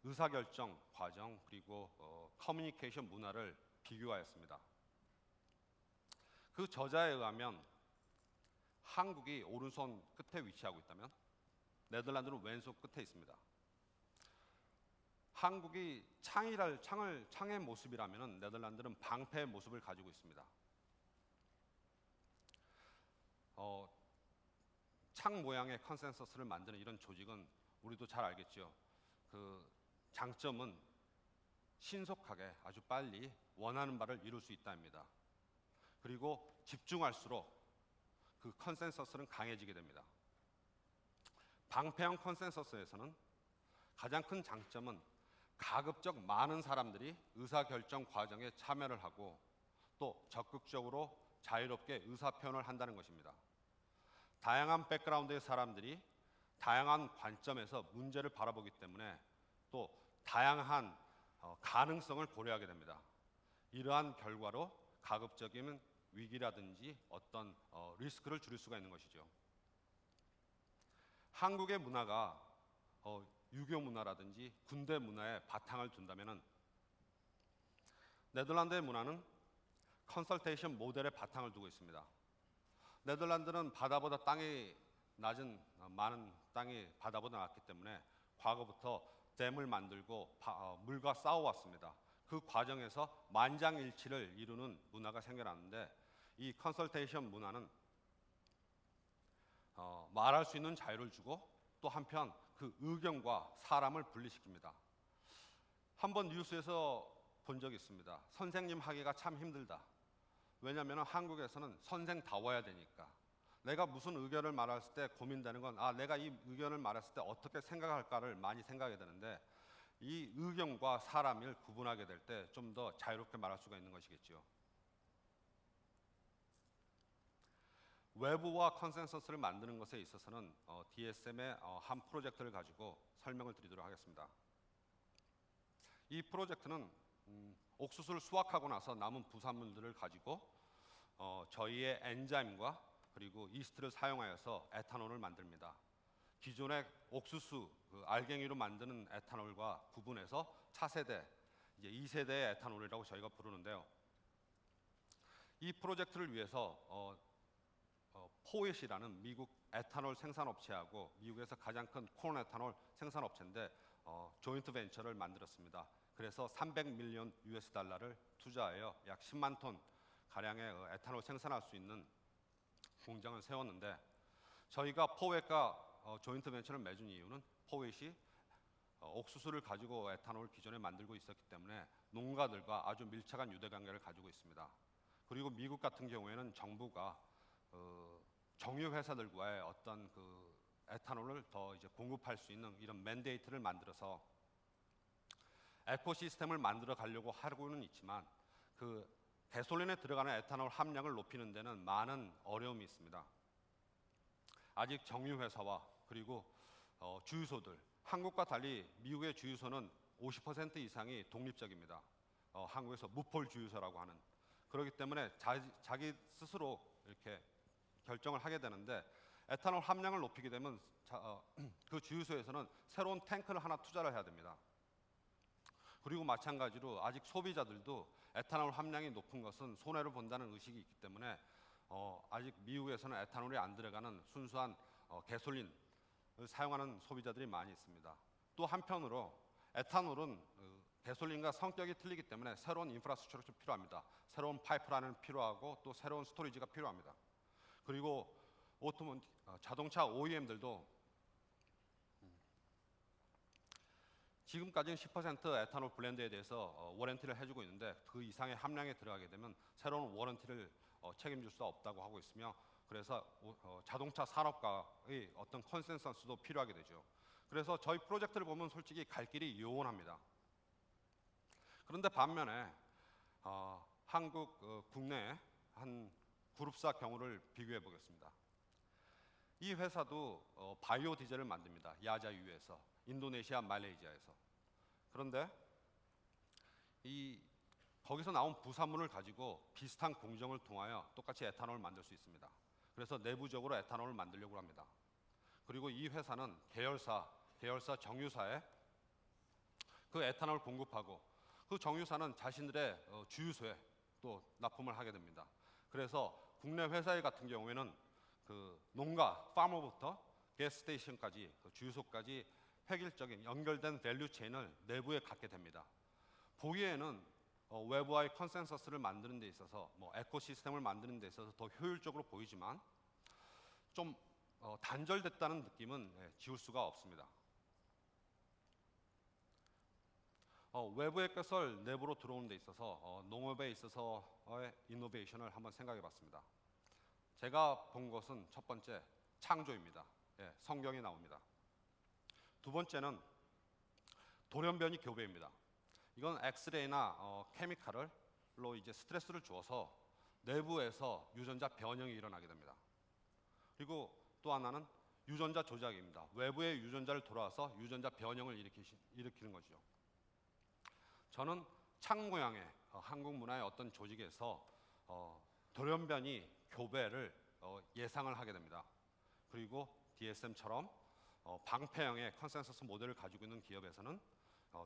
의사결정 과정 그리고 커뮤니케이션 문화를 비교하였습니다. 그 저자에 의하면 한국이 오른손 끝에 위치하고 있다면 네덜란드는 왼손 끝에 있습니다. 한국이 창의 모습이라면 네덜란드는 방패의 모습을 가지고 있습니다. 창 모양의 컨센서스를 만드는 이런 조직은 우리도 잘 알겠죠. 그 장점은 신속하게 아주 빨리 원하는 바를 이룰 수 있다입니다. 그리고 집중할수록 그 컨센서스는 강해지게 됩니다. 방패형 컨센서스에서는 가장 큰 장점은 가급적 많은 사람들이 의사결정 과정에 참여를 하고 또 적극적으로 자유롭게 의사표현을 한다는 것입니다. 다양한 백그라운드의 사람들이 다양한 관점에서 문제를 바라보기 때문에 또 다양한 가능성을 고려하게 됩니다. 이러한 결과로 가급적이면 위기라든지 어떤 리스크를 줄일 수가 있는 것이죠. 한국의 문화가 유교 문화라든지 군대 문화에 바탕을 둔다면은 네덜란드의 문화는 컨설테이션 모델에 바탕을 두고 있습니다. 네덜란드는 바다보다 땅이 낮은 많은 땅이 바다보다 낮기 때문에 과거부터 댐을 만들고 물과 싸워왔습니다. 그 과정에서 만장일치를 이루는 문화가 생겨났는데 이 컨설테이션 문화는 말할 수 있는 자유를 주고 또 한편 그 의견과 사람을 분리시킵니다. 한번 뉴스에서 본 적이 있습니다. 선생님 하기가 참 힘들다. 왜냐하면 한국에서는 선생다워야 되니까. 내가 무슨 의견을 말했을 때 고민되는 건 내가 이 의견을 말했을 때 어떻게 생각할까를 많이 생각하게 되는데 이 의견과 사람을 구분하게 될 때 좀 더 자유롭게 말할 수가 있는 것이겠죠. 외부와 컨센서스를 만드는 것에 있어서는 DSM의 한 프로젝트를 가지고 설명을 드리도록 하겠습니다. 이 프로젝트는 옥수수를 수확하고 나서 남은 부산물들을 가지고 저희의 엔자임과 그리고 이스트를 사용하여서 에탄올을 만듭니다. 기존의 옥수수 알갱이로 만드는 에탄올과 구분해서 차세대, 이제 2세대의 에탄올이라고 저희가 부르는데요. 이 프로젝트를 위해서 포웻이라는 미국 에탄올 생산업체하고 미국에서 가장 큰 콘 에탄올 생산업체인데 조인트 벤처를 만들었습니다. 그래서 300밀리언 US 달러를 투자하여 약 10만 톤 가량의 에탄올 생산할 수 있는 공장을 세웠는데 저희가 포웻과 조인트 벤처를 맺은 이유는 포웻이 옥수수를 가지고 에탄올을 기존에 만들고 있었기 때문에 농가들과 아주 밀접한 유대관계를 가지고 있습니다. 그리고 미국 같은 경우에는 정부가 정유 회사들과의 어떤 그 에탄올을 더 이제 공급할 수 있는 이런 맨데이트를 만들어서 에코시스템을 만들어 가려고 하고는 있지만 그 가솔린에 들어가는 에탄올 함량을 높이는 데는 많은 어려움이 있습니다. 아직 정유 회사와 그리고 주유소들, 한국과 달리 미국의 주유소는 50% 이상이 독립적입니다. 한국에서 무폴 주유소라고 하는. 그렇기 때문에 자기 스스로 이렇게 결정을 하게 되는데 에탄올 함량을 높이게 되면 그 주유소에서는 새로운 탱크를 하나 투자를 해야 됩니다. 그리고 마찬가지로 아직 소비자들도 에탄올 함량이 높은 것은 손해를 본다는 의식이 있기 때문에 아직 미국에서는 에탄올이 안 들어가는 순수한 가솔린을 사용하는 소비자들이 많이 있습니다. 또 한편으로 에탄올은 가솔린과 성격이 틀리기 때문에 새로운 인프라스트럭처가 필요합니다. 새로운 파이프라인은 필요하고 또 새로운 스토리지가 필요합니다. 그리고 자동차 OEM들도 지금까지는 10% 에탄올 블렌드에 대해서 워런티를 해주고 있는데 그 이상의 함량에 들어가게 되면 새로운 워런티를 책임질 수 없다고 하고 있으며 그래서 자동차 산업과의 어떤 컨센서스도 필요하게 되죠. 그래서 저희 프로젝트를 보면 솔직히 갈 길이 요원합니다. 그런데 반면에 한국 국내의 한 그룹사 경우를 비교해 보겠습니다. 이 회사도 바이오 디젤을 만듭니다. 야자유에서, 인도네시아, 말레이시아에서. 그런데 거기서 나온 부산물을 가지고 비슷한 공정을 통하여 똑같이 에탄올을 만들 수 있습니다. 그래서 내부적으로 에탄올을 만들려고 합니다. 그리고 이 회사는 계열사 정유사에 그 에탄올을 공급하고 그 정유사는 자신들의 주유소에 또 납품을 하게 됩니다. 그래서 국내 회사의 같은 경우에는 그 농가, 파머부터 게스스테이션까지 주유소까지 획일적인 연결된 밸류 체인을 내부에 갖게 됩니다. 보기에는 외부와의 컨센서스를 만드는 데 있어서 에코시스템을 만드는 데 있어서 더 효율적으로 보이지만 좀 단절됐다는 느낌은 지울 수가 없습니다. 외부의 것을 내부로 들어오는 데 있어서 농업에 있어서의 이노베이션을 한번 생각해 봤습니다. 제가 본 것은 첫 번째 창조입니다. 성경에 나옵니다. 두 번째는 돌연변이 교배입니다. 이건 엑스레이나 케미칼로 이제 스트레스를 주어서 내부에서 유전자 변형이 일어나게 됩니다. 그리고 또 하나는 유전자 조작입니다. 외부의 유전자를 돌아와서 유전자 변형을 일으키는 거죠. 저는 창 모양의 한국 문화의 어떤 조직에서 돌연변이 교배를 예상을 하게 됩니다. 그리고 DSM처럼 방패형의 컨센서스 모델을 가지고 있는 기업에서는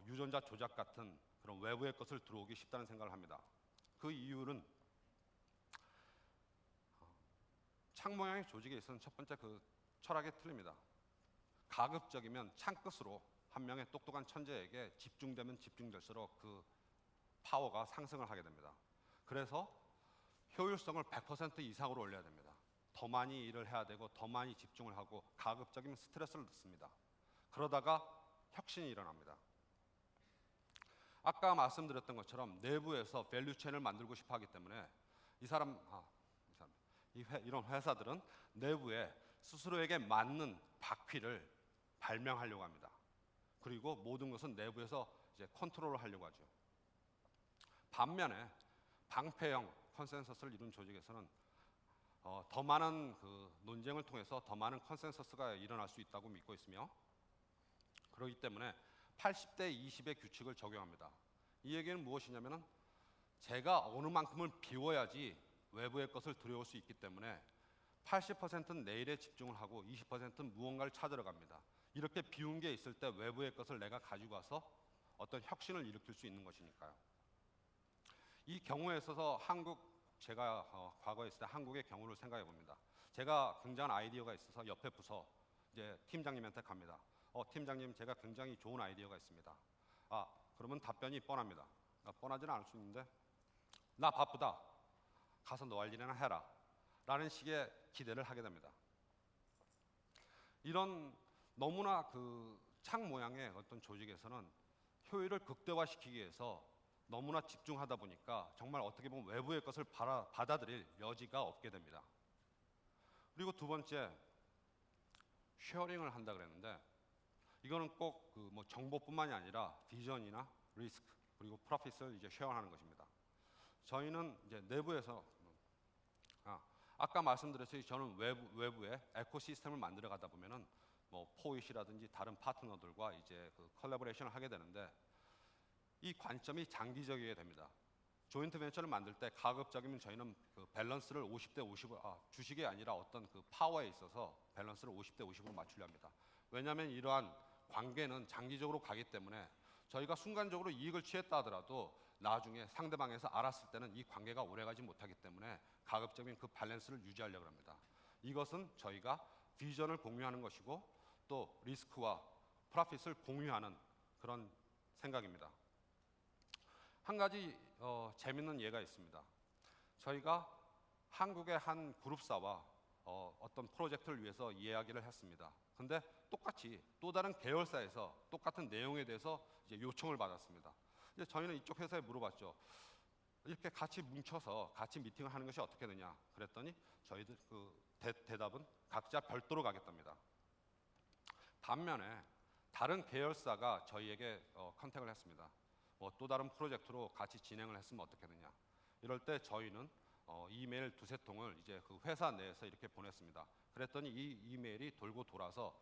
유전자 조작 같은 그런 외부의 것을 들어오기 쉽다는 생각을 합니다. 그 이유는 창 모양의 조직에 있어서는 첫 번째 그 철학이 틀립니다. 가급적이면 창 끝으로 한 명의 똑똑한 천재에게 집중되면 집중될수록 그 파워가 상승을 하게 됩니다. 그래서 효율성을 100% 이상으로 올려야 됩니다. 더 많이 일을 해야 되고 더 많이 집중을 하고 가급적이면 스트레스를 넣습니다. 그러다가 혁신이 일어납니다. 아까 말씀드렸던 것처럼 내부에서 밸류 체인을 만들고 싶어 하기 때문에 이런 회사들은 내부에 스스로에게 맞는 바퀴를 발명하려고 합니다. 그리고 모든 것은 내부에서 이제 컨트롤을 하려고 하죠. 반면에 방패형 컨센서스를 이룬 조직에서는 더 많은 그 논쟁을 통해서 더 많은 컨센서스가 일어날 수 있다고 믿고 있으며, 그렇기 때문에 80대 20의 규칙을 적용합니다. 이 얘기는 무엇이냐면은 제가 어느 만큼을 비워야지 외부의 것을 들여올 수 있기 때문에 80%는 내일에 집중을 하고 20%는 무언가를 찾으러 갑니다. 이렇게 비운 게 있을 때 외부의 것을 내가 가지고 와서 어떤 혁신을 일으킬 수 있는 것이니까요. 이 경우에 있어서 제가 과거에 있을 때 한국의 경우를 생각해 봅니다. 제가 굉장한 아이디어가 있어서 옆에 부서 이제 팀장님한테 갑니다. 팀장님, 제가 굉장히 좋은 아이디어가 있습니다. 그러면 답변이 뻔합니다. 뻔하지는 않을 수 있는데, 나 바쁘다. 가서 너 할 일이나 해라. 라는 식의 기대를 하게 됩니다. 이런 너무나 그 창 모양의 어떤 조직에서는 효율을 극대화시키기 위해서 너무나 집중하다 보니까 정말 어떻게 보면 외부의 것을 받아들일 여지가 없게 됩니다. 그리고 두 번째, 쉐어링을 한다 그랬는데, 이거는 꼭 그 뭐 정보뿐만이 아니라 비전이나 리스크 그리고 프로핏을 이제 쉐어하는 것입니다. 저희는 이제 내부에서 아까 말씀드렸듯이 저는 외부에 에코시스템을 만들어 가다 보면은 뭐 포이시라든지 다른 파트너들과 이제 그 컬래버레이션을 하게 되는데, 이 관점이 장기적이게 됩니다. 조인트 벤처를 만들 때 가급적이면 저희는 그 밸런스를 50대 50을 주식이 아니라 어떤 그 파워에 있어서 밸런스를 50대 50으로 맞추려 합니다. 왜냐하면 이러한 관계는 장기적으로 가기 때문에 저희가 순간적으로 이익을 취했다 하더라도 나중에 상대방에서 알았을 때는 이 관계가 오래가지 못하기 때문에 가급적이면 그 밸런스를 유지하려고 합니다. 이것은 저희가 비전을 공유하는 것이고 또 리스크와 프로핏을 공유하는 그런 생각입니다. 한 가지 재밌는 예가 있습니다. 저희가 한국의 한 그룹사와 어떤 프로젝트를 위해서 이야기를 했습니다. 근데 똑같이 또 다른 계열사에서 똑같은 내용에 대해서 이제 요청을 받았습니다. 이제 저희는 이쪽 회사에 물어봤죠. 이렇게 같이 뭉쳐서 같이 미팅을 하는 것이 어떻게 되냐 그랬더니 저희들 그 대답은 각자 별도로 가겠답니다. 반면에 다른 계열사가 저희에게 컨택을 했습니다. 또 다른 프로젝트로 같이 진행을 했으면 어떻게 되냐. 이럴 때 저희는 이메일 두세 통을 이제 그 회사 내에서 이렇게 보냈습니다. 그랬더니 이 이메일이 돌고 돌아서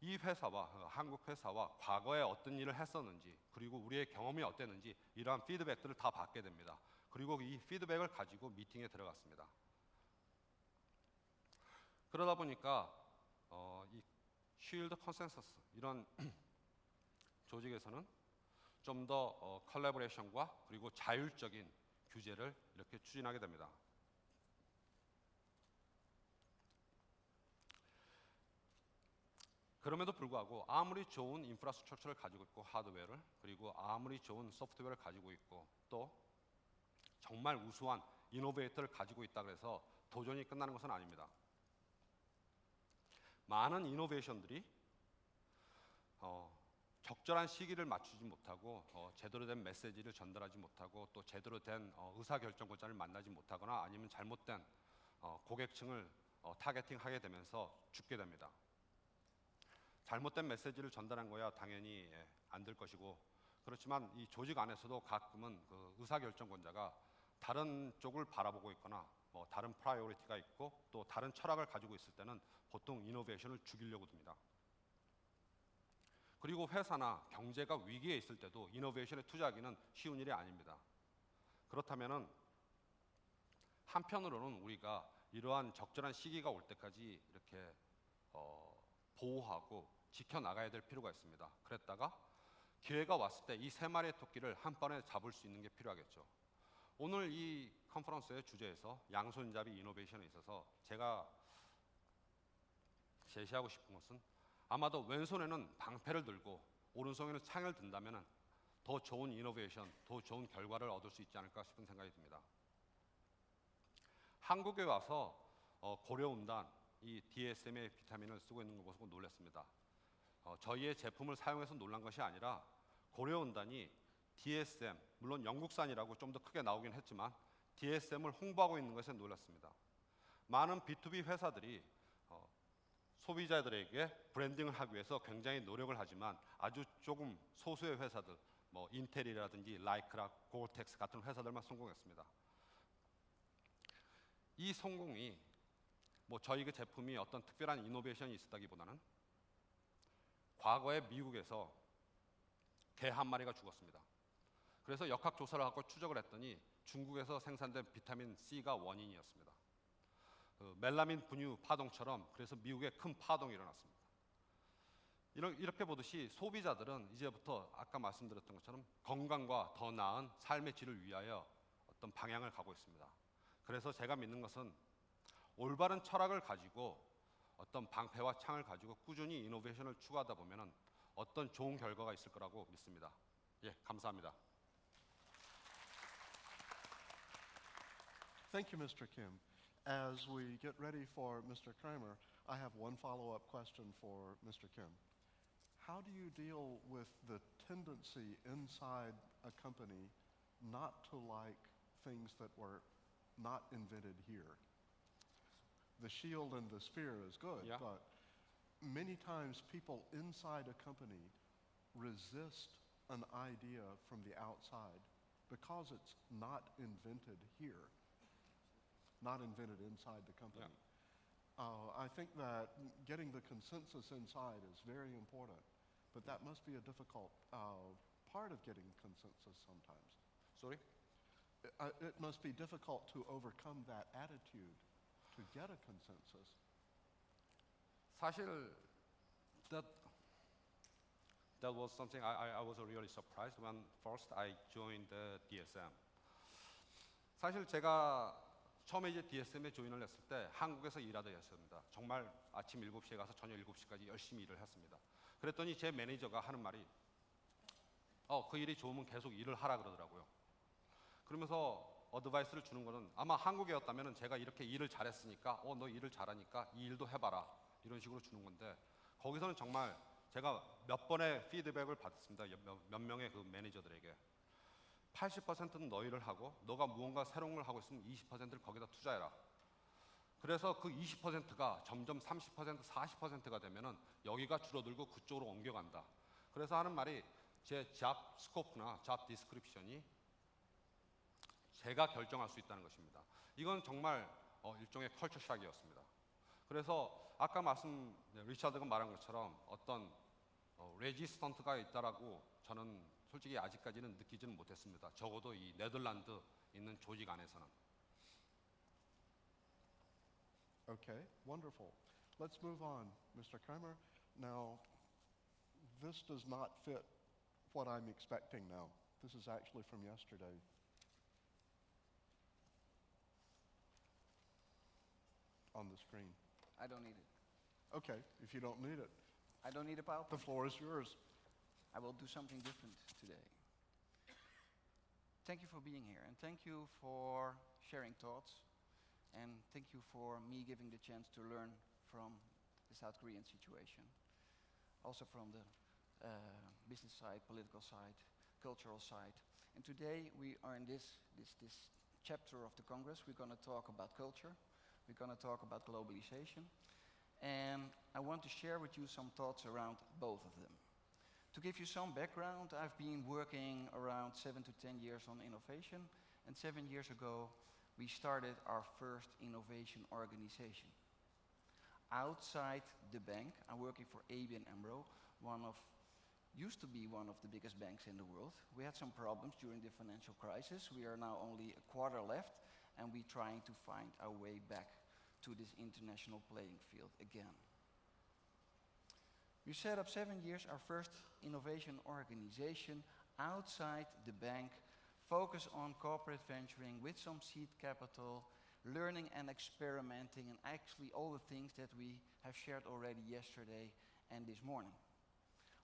이 회사와 한국 회사와 과거에 어떤 일을 했었는지 그리고 우리의 경험이 어땠는지 이러한 피드백들을 다 받게 됩니다. 그리고 이 피드백을 가지고 미팅에 들어갔습니다. 그러다 보니까 이 쉴드 컨센서스 이런 조직에서는 좀 더 컬래버레이션과 그리고 자율적인 규제를 이렇게 추진하게 됩니다. 그럼에도 불구하고 아무리 좋은 인프라스트럭처를 가지고 있고 하드웨어를 그리고 아무리 좋은 소프트웨어를 가지고 있고 또 정말 우수한 이노베이터를 가지고 있다 그래서 도전이 끝나는 것은 아닙니다. 많은 이노베이션들이 적절한 시기를 맞추지 못하고 제대로 된 메시지를 전달하지 못하고 또 제대로 된 의사결정권자를 만나지 못하거나 아니면 잘못된 고객층을 타겟팅하게 되면서 죽게 됩니다. 잘못된 메시지를 전달한 거야 당연히 안 될 것이고, 그렇지만 이 조직 안에서도 가끔은 그 의사결정권자가 다른 쪽을 바라보고 있거나 다른 프라이오리티가 있고 또 다른 철학을 가지고 있을 때는 보통 이노베이션을 죽이려고 듭니다. 그리고 회사나 경제가 위기에 있을 때도 이노베이션에 투자하기는 쉬운 일이 아닙니다. 그렇다면은 한편으로는 우리가 이러한 적절한 시기가 올 때까지 이렇게 보호하고 지켜나가야 될 필요가 있습니다. 그랬다가 기회가 왔을 때 이 세 마리의 토끼를 한 번에 잡을 수 있는 게 필요하겠죠. 오늘 이 컨퍼런스의 주제에서 양손잡이 이노베이션에 있어서 제가 제시하고 싶은 것은 아마도 왼손에는 방패를 들고 오른손에는 창을 든다면 더 좋은 이노베이션, 더 좋은 결과를 얻을 수 있지 않을까 싶은 생각이 듭니다. 한국에 와서 고려온단 이 DSM의 비타민을 쓰고 있는 걸 보고 놀랐습니다. 저희의 제품을 사용해서 놀란 것이 아니라 고려온단이 DSM, 물론 영국산이라고 좀 더 크게 나오긴 했지만 DSM을 홍보하고 있는 것에 놀랐습니다. 많은 B2B 회사들이 소비자들에게 브랜딩을 하기 위해서 굉장히 노력을 하지만 아주 조금 소수의 회사들, 뭐 인텔이라든지 라이크라, 고텍스 같은 회사들만 성공했습니다. 이 성공이 뭐 저희 그 제품이 어떤 특별한 이노베이션이 있었다기보다는 과거에 미국에서 개 한 마리가 죽었습니다. 그래서 역학 조사를 하고 추적을 했더니 중국에서 생산된 비타민 C가 원인이었습니다. 멜라민 분유 파동처럼 그래서 미국에 큰 파동이 일어났습니다. 이렇게 보듯이 소비자들은 이제부터 아까 말씀드렸던 것처럼 건강과 더 나은 삶의 질을 위하여 어떤 방향을 가고 있습니다. 그래서 제가 믿는 것은 올바른 철학을 가지고 어떤 방패와 창을 가지고 꾸준히 이노베이션을 추구하다 보면 어떤 좋은 결과가 있을 거라고 믿습니다. 예, 감사합니다. Thank you, Mr. Kim. As we get ready for Mr. Kramer, I have one follow-up question for Mr. Kim. How do you deal with the tendency inside a company not to like things that were not invented here? The shield and the spear is good, Yeah. but many times people inside a company resist an idea from the outside because it's not invented here, not invented inside the company. I think that getting the consensus inside is very important, but that must be a difficult part of getting consensus sometimes. Sorry? It must be difficult to overcome that attitude to get a consensus. 사실 that was something I was really surprised when first I joined the DSM. 사실 제가 처음에 이제 DSM에 조인을 했을 때 한국에서 일하던 했습니다. 정말 아침 7시에 가서 저녁 7시까지 열심히 일을 했습니다. 그랬더니 제 매니저가 하는 말이 그 일이 좋으면 계속 일을 하라 그러더라고요. 그러면서 어드바이스를 주는 거는 아마 한국이었다면 제가 이렇게 일을 잘했으니까 너 일을 잘하니까 이 일도 해봐라 이런 식으로 주는 건데 거기서는 정말 제가 몇 번의 피드백을 받았습니다. 몇 명의 그 매니저들에게 80%는 너 일을 하고 너가 무언가 새로운 걸 하고 있으면 20%를 거기다 투자해라. 그래서 그 20%가 점점 30%, 40%가 되면은 여기가 줄어들고 그쪽으로 옮겨간다. 그래서 하는 말이 제 잡 스코프나 잡 디스크립션이 제가 결정할 수 있다는 것입니다. 이건 정말 일종의 컬처 샥이었습니다. 그래서 아까 리차드가 말한 것처럼 어떤 레지스턴트가 있다라고 저는 솔직히 아직까지는 느끼지는 못했습니다. 적어도 이 네덜란드 있는 조직 안에서는. Okay, wonderful. Let's move on, Mr. Kramer. Now, this does not fit what I'm expecting now. This is actually from yesterday. On the screen. I don't need it. Okay, if you don't need it, I don't need a the PowerPoint. floor is yours. I will do something different today. Thank you for being here, and thank you for sharing thoughts, and thank you for me giving the chance to learn from the South Korean situation, also from the business side, political side, cultural side. And today we are in this chapter of the Congress. We're going to talk about culture. We're going to talk about globalization. And I want to share with you some thoughts around both of them. To give you some background, I've been working around 7 to 10 years on innovation, and 7 years ago, we started our first innovation organization. Outside the bank, I'm working for ABN AMRO, used to be one of the biggest banks in the world. We had some problems during the financial crisis. We are now only a quarter left, and we're trying to find our way back to this international playing field again. We set up 7 years our first innovation organization outside the bank, focus on corporate venturing with some seed capital, learning and experimenting, and actually all the things that we have shared already yesterday and this morning.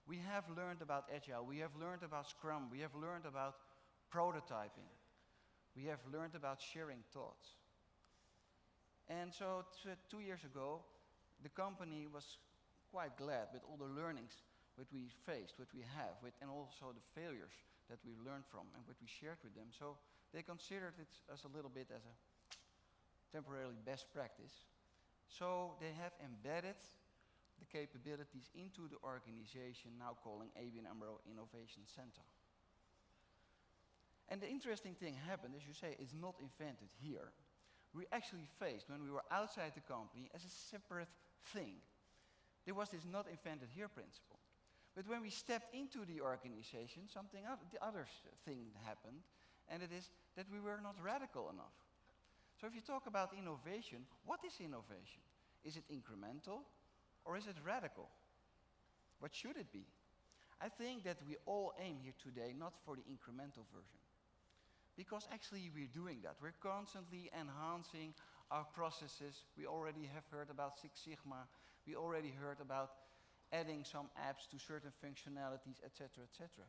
We have learned about Agile, we have learned about Scrum, we have learned about prototyping, we have learned about sharing thoughts. And so 2 years ago, the company was quite glad with all the learnings that we faced, what we have, and also the failures that we learned from and what we shared with them. So they considered it as a little bit as a temporarily best practice. So they have embedded the capabilities into the organization, now calling ABN AMRO Innovation Center. And the interesting thing happened, as you say, it's not invented here. We actually faced, when we were outside the company, as a separate thing. There was this not invented here principle. But when we stepped into the organization, the other thing happened, and it is that we were not radical enough. So if you talk about innovation, what is innovation? Is it incremental or is it radical? What should it be? I think that we all aim here today not for the incremental version. Because actually we're doing that. We're constantly enhancing our processes. We already have heard about Six Sigma. We already heard about adding some apps to certain functionalities, etc., etc.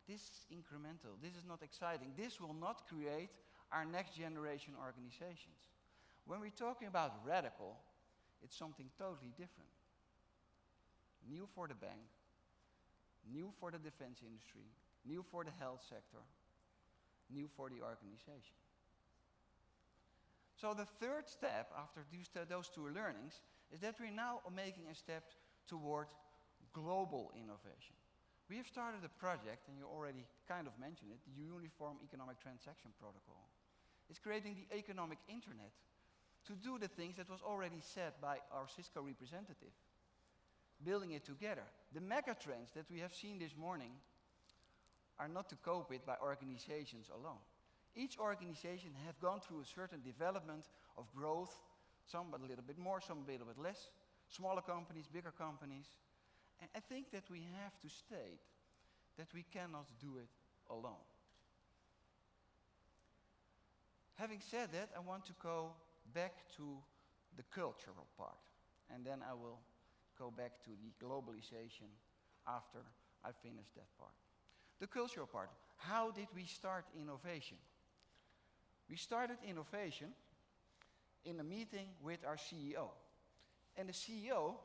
This is incremental. This is not exciting. This will not create our next generation organizations. When we're talking about radical, it's something totally different. New for the bank, new for the defense industry, new for the health sector, new for the organization. So the third step after those two learnings is that we're now making a step toward global innovation. We have started a project, and you already kind of mentioned it, the Uniform Economic Transaction Protocol. It's creating the economic internet to do the things that was already said by our Cisco representative, building it together. The megatrends that we have seen this morning are not to cope with by organizations alone. Each organization has gone through a certain development of growth, some a little bit more, some a little bit less, smaller companies, bigger companies. And I think that we have to state that we cannot do it alone. Having said that, I want to go back to the cultural part, and then I will go back to the globalization after I finish that part. The cultural part. How did we start innovation? We started innovation in a meeting with our CEO. And the CEO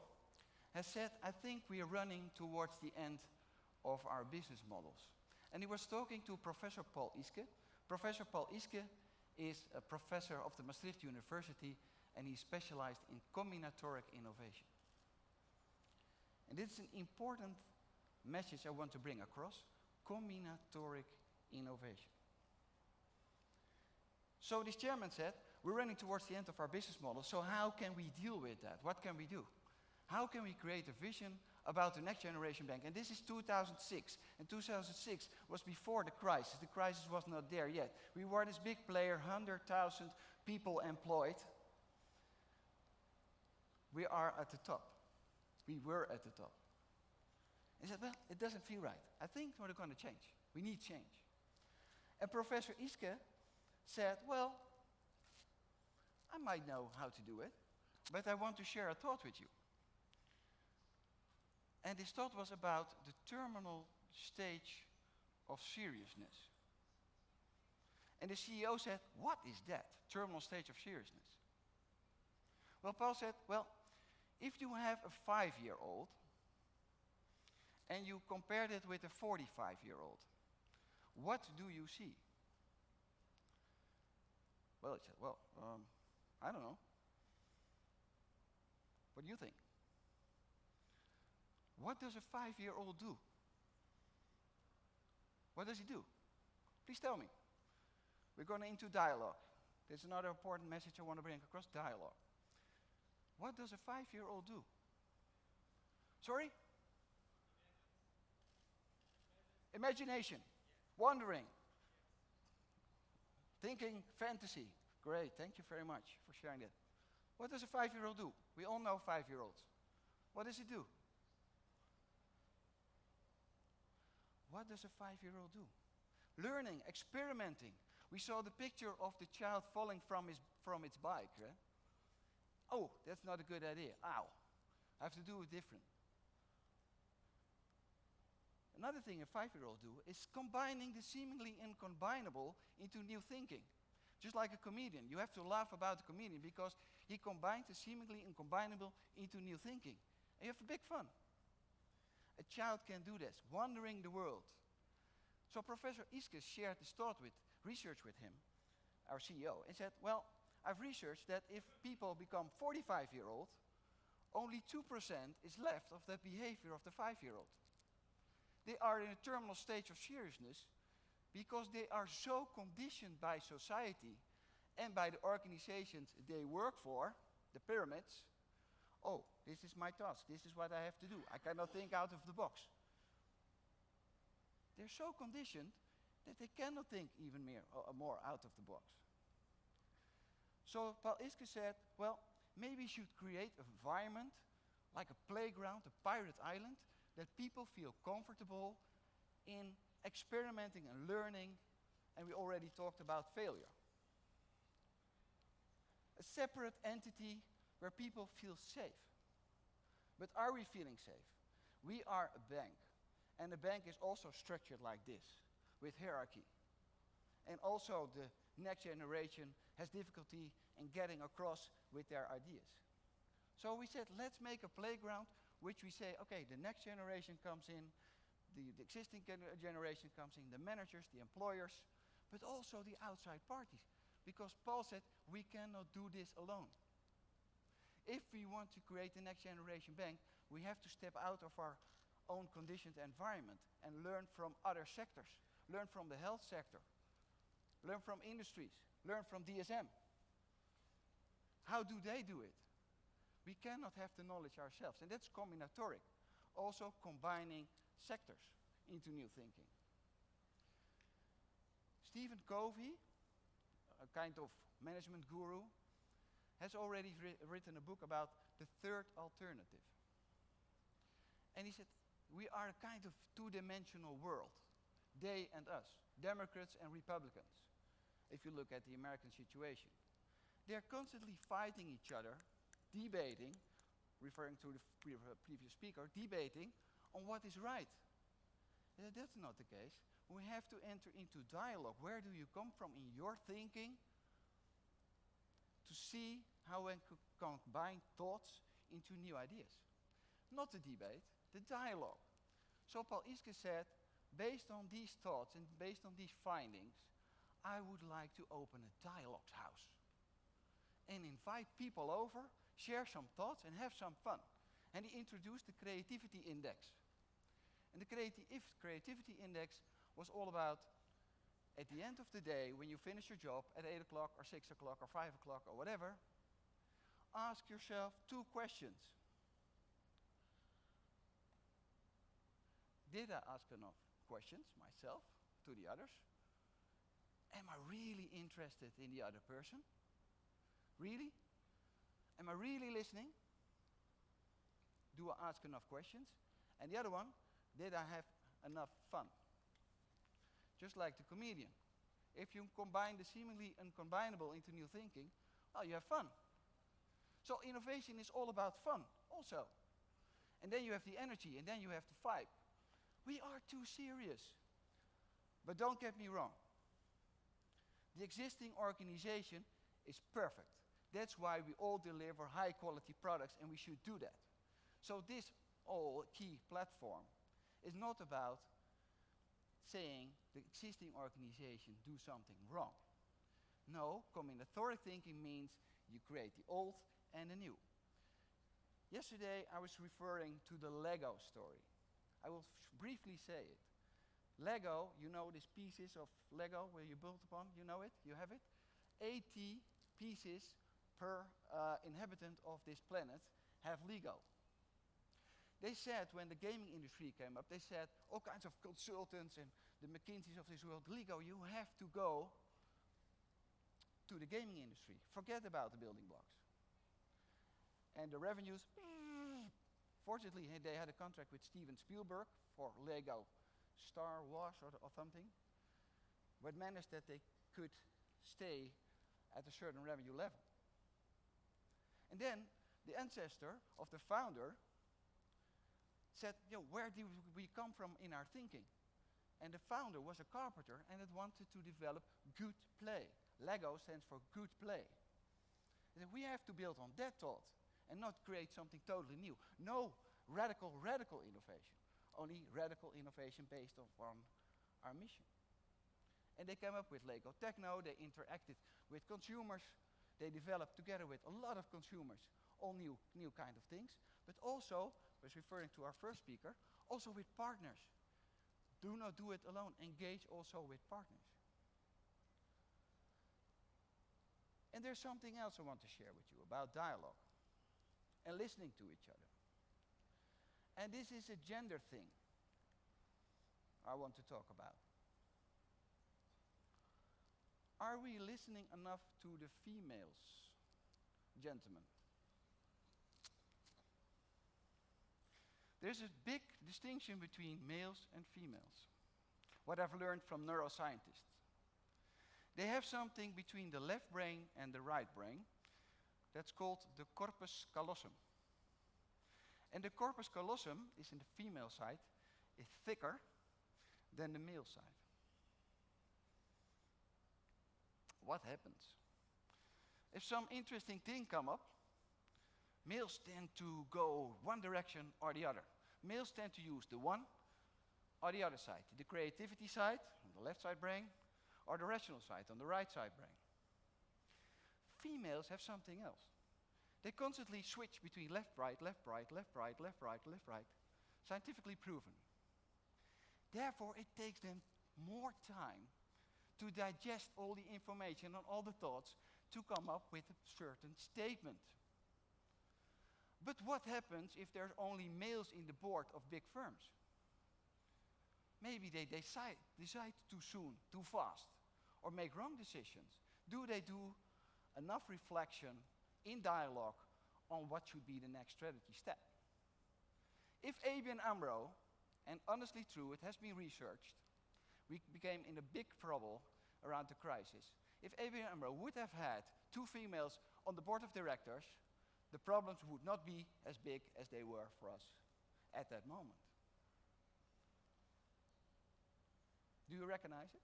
has said, I think we are running towards the end of our business models. And he was talking to Professor Paul Iske. Professor Paul Iske is a professor of the Maastricht University, and he specialized in combinatoric innovation. And this is an important message I want to bring across. Combinatoric innovation. So this chairman said, we're running towards the end of our business model, so how can we deal with that? What can we do? How can we create a vision about the next generation bank? And this is 2006. And 2006 was before the crisis. The crisis was not there yet. We were this big player, 100,000 people employed. We are at the top. We were at the top. He said, well, it doesn't feel right. I think we're going to change. We need change. And Professor Iske said, well, I might know how to do it, but I want to share a thought with you. And this thought was about the terminal stage of seriousness. And the CEO said, what is that, terminal stage of seriousness? Well, Paul said, well, if you have a 5-year-old and you compared it with a 45-year-old, what do you see? Well, he said, well, I don't know. What do you think? What does a 5-year-old do? What does he do? Please tell me. We're going into dialogue. There's another important message I want to bring across, dialogue. What does a 5-year-old do? Sorry? Imagination. Wondering. Thinking, fantasy. Great, thank you very much for sharing that. What does a 5-year-old do? We all know 5-year-olds. What does he do? What does a 5-year-old do? Learning, experimenting. We saw the picture of the child falling from its bike. Right? Oh, that's not a good idea. Ow. I have to do it different. Another thing a 5-year-old do is combining the seemingly incombinable into new thinking. Just like a comedian. You have to laugh about the comedian because he combines the seemingly incombinable into new thinking. And you have big fun. A child can do this, wandering the world. So Professor Iske shared this thought with research with him, our CEO, and said, well, I've researched that if people become 45-year-old, only 2% is left of the behavior of the 5-year-old. They are in a terminal stage of seriousness because they are so conditioned by society and by the organizations they work for, the pyramids. Oh, this is my task. This is what I have to do. I cannot think out of the box. They're so conditioned that they cannot think even more out of the box. So Paul Iske said, well, maybe we should create an environment like a playground, a pirate island, that people feel comfortable in experimenting and learning, and we already talked about failure. A separate entity where people feel safe. But are we feeling safe? We are a bank, and a bank is also structured like this, with hierarchy. And also the next generation has difficulty in getting across with their ideas. So we said, let's make a playground which we say, okay, the next generation comes in, the existing generation comes in, the managers, the employers, but also the outside parties. Because Paul said, we cannot do this alone. If we want to create the next generation bank, we have to step out of our own conditioned environment and learn from other sectors. Learn from the health sector. Learn from industries. Learn from DSM. How do they do it? We cannot have the knowledge ourselves, and that's combinatoric. Also combining sectors into new thinking. Stephen Covey, a kind of management guru, has already written a book about the third alternative. And he said, we are a kind of two-dimensional world, they and us, Democrats and Republicans, if you look at the American situation. They're constantly fighting each other, debating, referring to the previous speaker, debating on what is right. That's not the case. We have to enter into dialogue. Where do you come from in your thinking to see how we could combine thoughts into new ideas? Not the debate, the dialogue. So Paul Iske said, based on these thoughts and based on these findings, I would like to open a dialogue house and invite people over, share some thoughts and have some fun. And he introduced the Creativity Index. And the Creativity Index was all about, at the end of the day, when you finish your job at 8 o'clock or 6 o'clock or 5 o'clock or whatever, ask yourself 2 questions. Did I ask enough questions myself to the others? Am I really interested in the other person? Really? Am I really listening? Do I ask enough questions? And the other one, did I have enough fun? Just like the comedian. If you combine the seemingly uncombinable into new thinking, well, you have fun. So innovation is all about fun also. And then you have the energy, and then you have the vibe. We are too serious. But don't get me wrong. The existing organization is perfect. That's why we all deliver high quality products, and we should do that. So this all key platform is not about saying the existing organization do something wrong. No, combinatoric thinking means you create the old and the new. Yesterday I was referring to the Lego story. I will briefly say it. Lego, you know these pieces of Lego where you build upon, you know it, you have it? 80 pieces per inhabitant of this planet have Lego. They said when the gaming industry came up, they said all kinds of consultants and the McKinseys of this world, Lego, you have to go to the gaming industry. Forget about the building blocks. And the revenues, fortunately they had a contract with Steven Spielberg for Lego Star Wars or something, but managed that they could stay at a certain revenue level. And then the ancestor of the founder said, where do we come from in our thinking? And the founder was a carpenter and it wanted to develop good play. Lego stands for good play. And we have to build on that thought and not create something totally new. No radical innovation. Only radical innovation based on our mission. And they came up with Lego Techno, they interacted with consumers, they developed together with a lot of consumers all new kind of things, but also, was referring to our first speaker, also with partners. Do not do it alone, engage also with partners. And there's something else I want to share with you about dialogue and listening to each other. And this is a gender thing I want to talk about. Are we listening enough to the females, gentlemen? There's a big distinction between males and females. What I've learned from neuroscientists. They have something between the left brain and the right brain that's called the corpus callosum. And the corpus callosum is in the female side, is thicker than the male side. What happens? If some interesting thing come up, males tend to go one direction or the other. Males tend to use the one or the other side, the creativity side, on the left side brain, or the rational side, on the right side brain. Females have something else. They constantly switch between left, right, left, right, left, right, left, right, left, right. Scientifically proven. Therefore, it takes them more time to digest all the information and all the thoughts to come up with a certain statement. But what happens if there's only males in the board of big firms? Maybe they decide too soon, too fast, or make wrong decisions. Do they do enough reflection in dialogue on what should be the next strategy step? If ABN AMRO, and honestly true, it has been researched, we became in a big trouble around the crisis. If ABN AMRO would have had 2 females on the board of directors, the problems would not be as big as they were for us at that moment. Do you recognize it?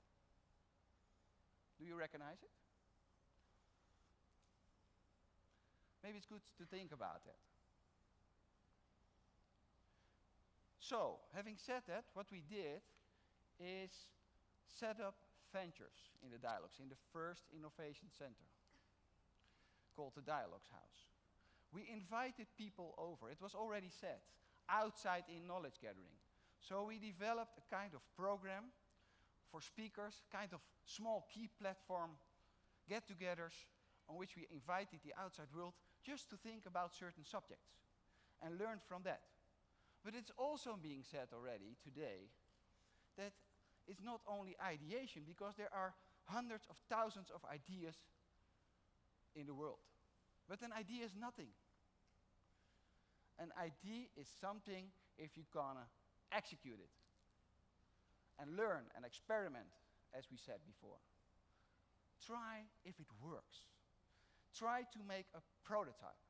Do you recognize it? Maybe it's good to think about that. So, having said that, what we did is set up ventures in the Dialogues, in the first innovation center, called the Dialogues House. We invited people over, it was already said, outside in knowledge gathering. So we developed a kind of program for speakers, kind of small key platform get-togethers on which we invited the outside world just to think about certain subjects and learn from that. But it's also being said already today that it's not only ideation, because there are hundreds of thousands of ideas in the world. But an idea is nothing. An idea is something if you're gonna execute it and learn and experiment, as we said before. Try if it works. Try to make a prototype.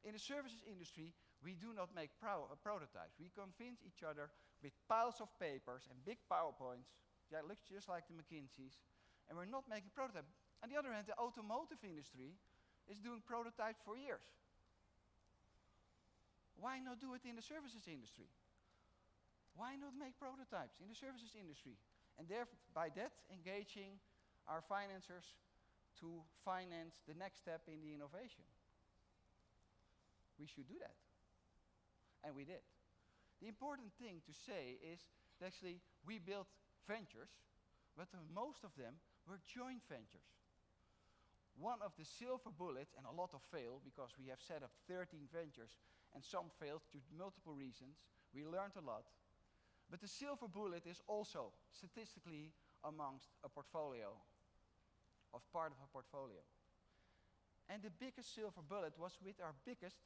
In the services industry, we do not make prototypes. We convince each other with piles of papers and big PowerPoints. Yeah, it looks just like the McKinseys. And we're not making prototypes. On the other hand, the automotive industry is doing prototypes for years. Why not do it in the services industry? Why not make prototypes in the services industry? And by that, engaging our financiers to finance the next step in the innovation. We should do that. And we did. The important thing to say is that actually we built ventures, but most of them were joint ventures. One of the silver bullets, and a lot of failed because we have set up 13 ventures and some failed due to multiple reasons. We learned a lot. But the silver bullet is also statistically amongst a portfolio, of part of a portfolio. And the biggest silver bullet was with our biggest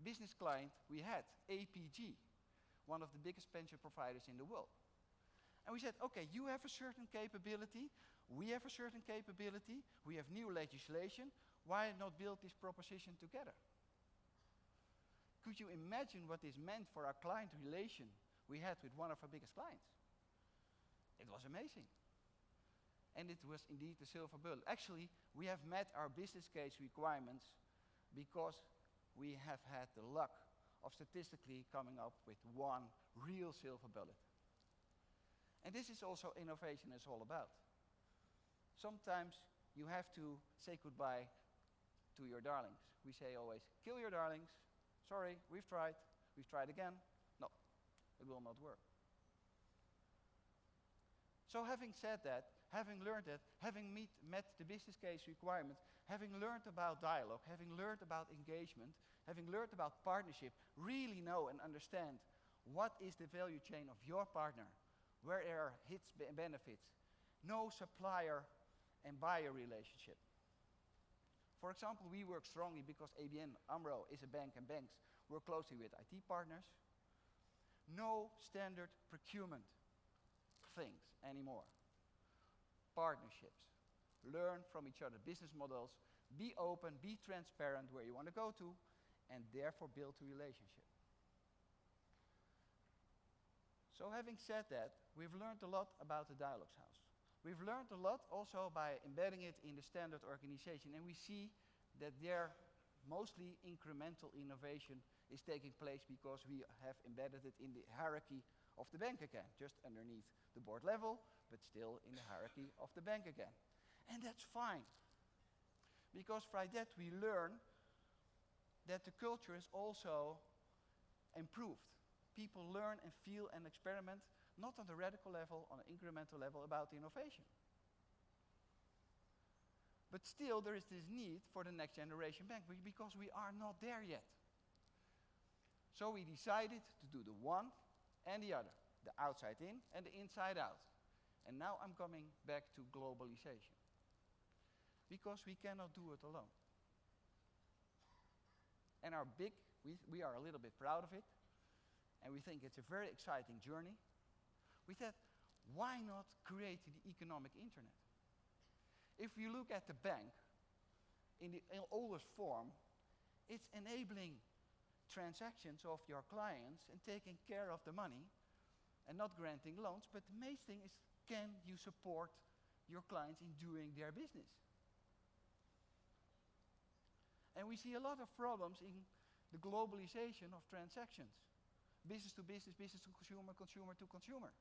business client we had, APG, one of the biggest pension providers in the world. And we said, okay, you have a certain capability, we have a certain capability, we have new legislation, why not build this proposition together? Could you imagine what this meant for our client relation we had with one of our biggest clients? It was amazing. And it was indeed the silver bullet. Actually, we have met our business case requirements because we have had the luck of statistically coming up with one real silver bullet. And this is also innovation is all about. Sometimes you have to say goodbye to your darlings. We say always, kill your darlings. Sorry, we've tried again. No, it will not work. So having said that, having learned that, having met the business case requirements, having learned about dialogue, having learned about engagement, having learned about partnership, really know and understand what is the value chain of your partner, where there are hits and benefits, no supplier and buyer relationship. For example, we work strongly because ABN AMRO is a bank and banks work closely with IT partners. No standard procurement things anymore. Partnerships. Learn from each other business models. Be open, be transparent where you want to go to, and therefore build a relationship. So having said that, we've learned a lot about the Dialogues House. We've learned a lot also by embedding it in the standard organization, and we see that there mostly incremental innovation is taking place because we have embedded it in the hierarchy of the bank again, just underneath the board level, but still in the hierarchy of the bank again. And that's fine, because by that we learn that the culture is also improved. People learn and feel and experiment, not on the radical level, on an incremental level about innovation. But still there is this need for the next generation bank because we are not there yet. So we decided to do the one and the other, the outside in and the inside out. And now I'm coming back to globalization. Because we cannot do it alone. And we are a little bit proud of it. And we think it's a very exciting journey. We said, why not create the economic internet? If you look at the bank, in the oldest form, it's enabling transactions of your clients and taking care of the money and not granting loans, but the main thing is, can you support your clients in doing their business? And we see a lot of problems in the globalization of transactions. Business to business, business to consumer, consumer to consumer.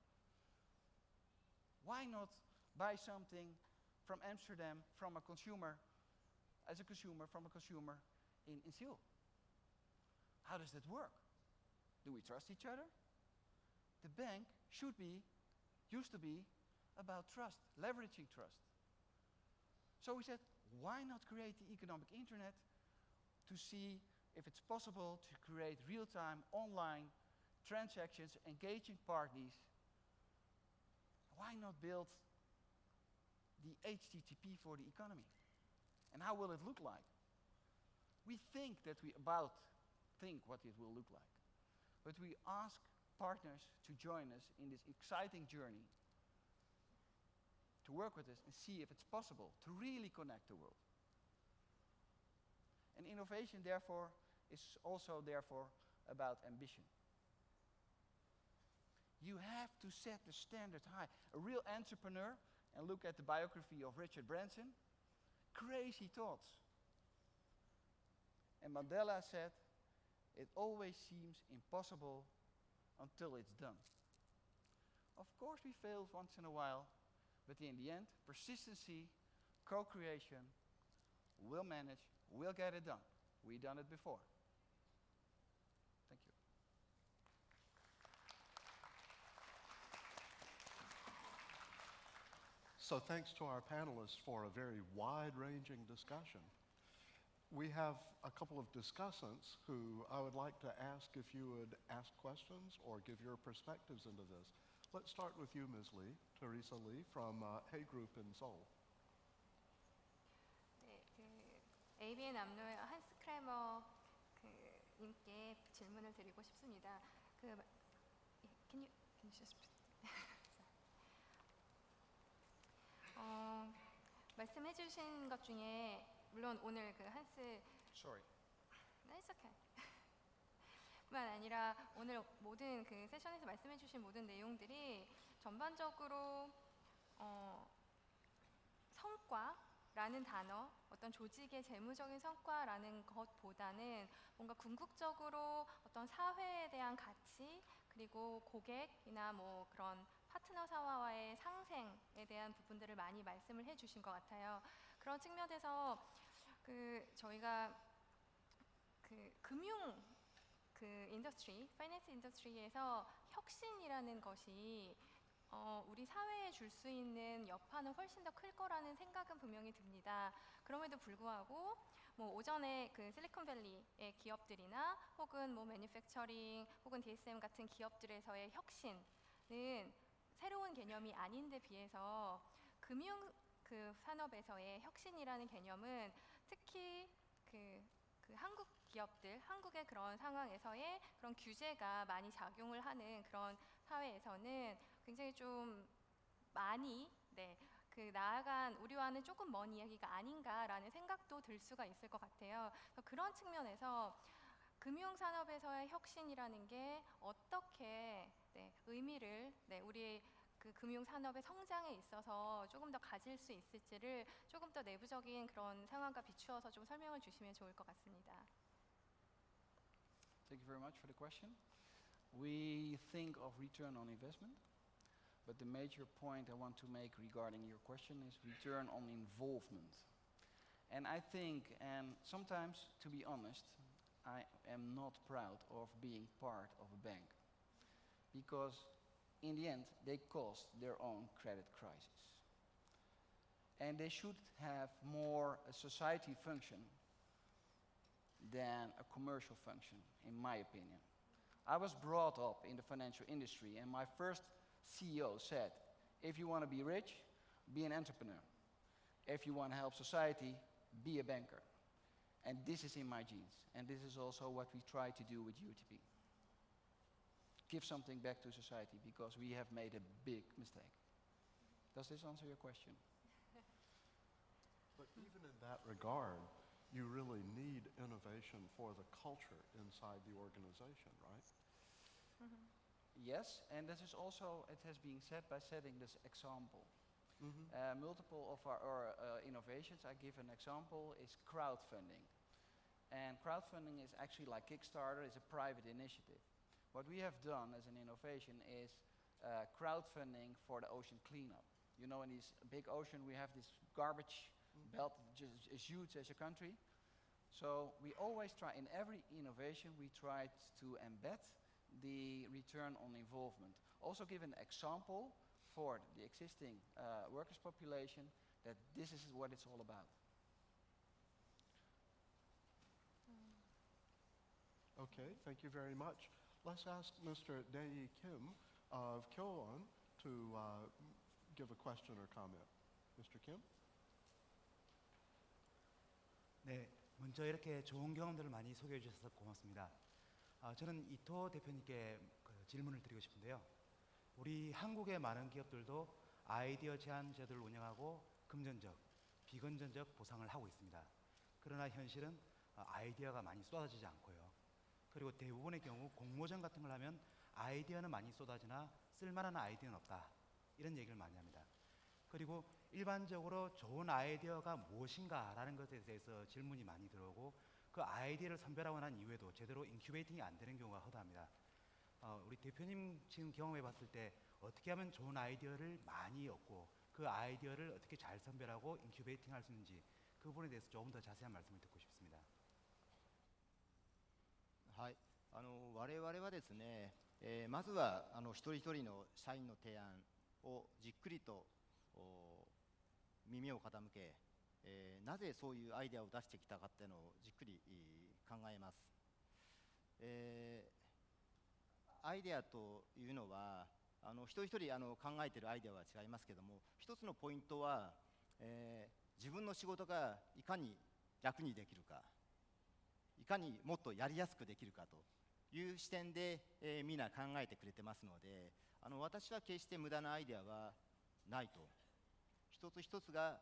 Why not buy something from Amsterdam from a consumer, as a consumer, from a consumer in Seoul? How does that work? Do we trust each other? The bank used to be about trust, leveraging trust. So we said, why not create the economic internet to see if it's possible to create real-time online transactions, engaging parties. Why not build the HTTP for the economy? And how will it look like? We think that think what it will look like. But we ask partners to join us in this exciting journey, to work with us and see if it's possible to really connect the world. And innovation, therefore, is also about ambition. You have to set the standard high. A real entrepreneur, and look at the biography of Richard Branson, crazy thoughts. And Mandela said, it always seems impossible until it's done. Of course we fail once in a while, but in the end, persistency, co-creation, we'll manage, we'll get it done. We've done it before. Thank you. So thanks to our panelists for a very wide-ranging discussion. We have a couple of discussants who I would like to ask if you would ask questions or give your perspectives into this. Let's start with you, Ms. Lee, Teresa Lee from Hay Group in Seoul. 네, ABN 암로의 한스 크레머 님께 질문을 드리고 싶습니다. Can you just 말씀해주신 것 중에 물론 오늘 한스 Sorry. It's okay. 뿐만 아니라 오늘 모든 세션에서 말씀해주신 모든 내용들이 전반적으로 성과라는 단어, 어떤 조직의 재무적인 성과라는 것보다는 뭔가 궁극적으로 어떤 사회에 대한 가치, 그리고 고객이나 그런 파트너사와의 상생에 대한 부분들을 많이 말씀을 해주신 것 같아요. 그런 측면에서 저희가 금융 인더스트리, 파이낸스 인더스트리에서 혁신이라는 것이 우리 사회에 줄 수 있는 여파는 훨씬 더 클 거라는 생각은 분명히 듭니다. 그럼에도 불구하고 오전에 실리콘밸리의 기업들이나 혹은 매뉴팩처링 혹은 DSM 같은 기업들에서의 혁신은 새로운 개념이 아닌데 비해서 금융 산업에서의 혁신이라는 개념은 특히 한국 기업들, 한국의 그런 상황에서의 그런 규제가 많이 작용을 하는 그런 사회에서는 굉장히 좀 많이 나아간 우리와는 조금 먼 이야기가 아닌가라는 생각도 들 수가 있을 것 같아요. 그런 측면에서 금융산업에서의 혁신이라는 게 어떻게 의미를 우리 금융산업의 성장에 있어서 조금 더 가질 수 있을지를 조금 더 내부적인 그런 상황과 비추어서 좀 설명을 주시면 좋을 것 같습니다. Thank you very much for the question. We think of return on investment, but the major point I want to make regarding your question is return on involvement. And I think, and sometimes, to be honest, I am not proud of being part of a bank, because in the end, they caused their own credit crisis. And they should have more a society function than a commercial function, in my opinion. I was brought up in the financial industry, and my first CEO said, if you want to be rich, be an entrepreneur. If you want to help society, be a banker. And this is in my genes, and this is also what we try to do with UTP. Give something back to society, because we have made a big mistake. Does this answer your question? But even in that regard, you really need innovation for the culture inside the organization, right? Yes, and this is also, it has been said by setting this example. Multiple of our innovations, I give an example, is crowdfunding. And crowdfunding is actually like Kickstarter, it's a private initiative. What we have done as an innovation is crowdfunding for the ocean cleanup. You know, in this big ocean, we have this garbage belt just as huge as a country. So we always try, in every innovation, we try to embed the return on involvement. Also give an example for the existing workers' population that this is what it's all about. Okay, thank you very much. Let's ask Mr. Dae Kim of Kyoan to give a question or comment. Mr. Kim? 네, 먼저 이렇게 좋은 경험들을 많이 소개해 주셔서 고맙습니다. 저는 이토 대표님께 질문을 드리고 싶은데요. 우리 한국의 많은 기업들도 아이디어 제안제도를 운영하고 금전적, 비금전적 보상을 하고 있습니다. 그러나 현실은 아이디어가 많이 쏟아지지 않고요. 그리고 대부분의 경우 공모전 같은 걸 하면 아이디어는 많이 쏟아지나 쓸만한 아이디어는 없다. 이런 얘기를 많이 합니다. 그리고 일반적으로 좋은 아이디어가 무엇인가라는 것에 대해서 질문이 많이 들어오고 그 아이디어를 선별하고 난 이후에도 제대로 인큐베이팅이 안 되는 경우가 허다합니다. 우리 대표님 지금 경험해 봤을 때 어떻게 하면 좋은 아이디어를 많이 얻고 그 아이디어를 어떻게 잘 선별하고 인큐베이팅 할 수 있는지 그 부분에 대해서 조금 더 자세한 말씀을 듣고 싶습니다. はい、我々はですね、まずは一人一人の社員の提案をじっくりと耳を傾け、なぜそういうアイデアを出してきたかっていうのをじっくり考えます。アイデアというのは一人一人考えているアイデアは違いますけども、一つのポイントは、自分の仕事がいかに楽にできるか、いかにもっとやりやすくできるかという視点で、みんな考えてくれてますので、私は決して無駄なアイデアはないと。一つ一つが、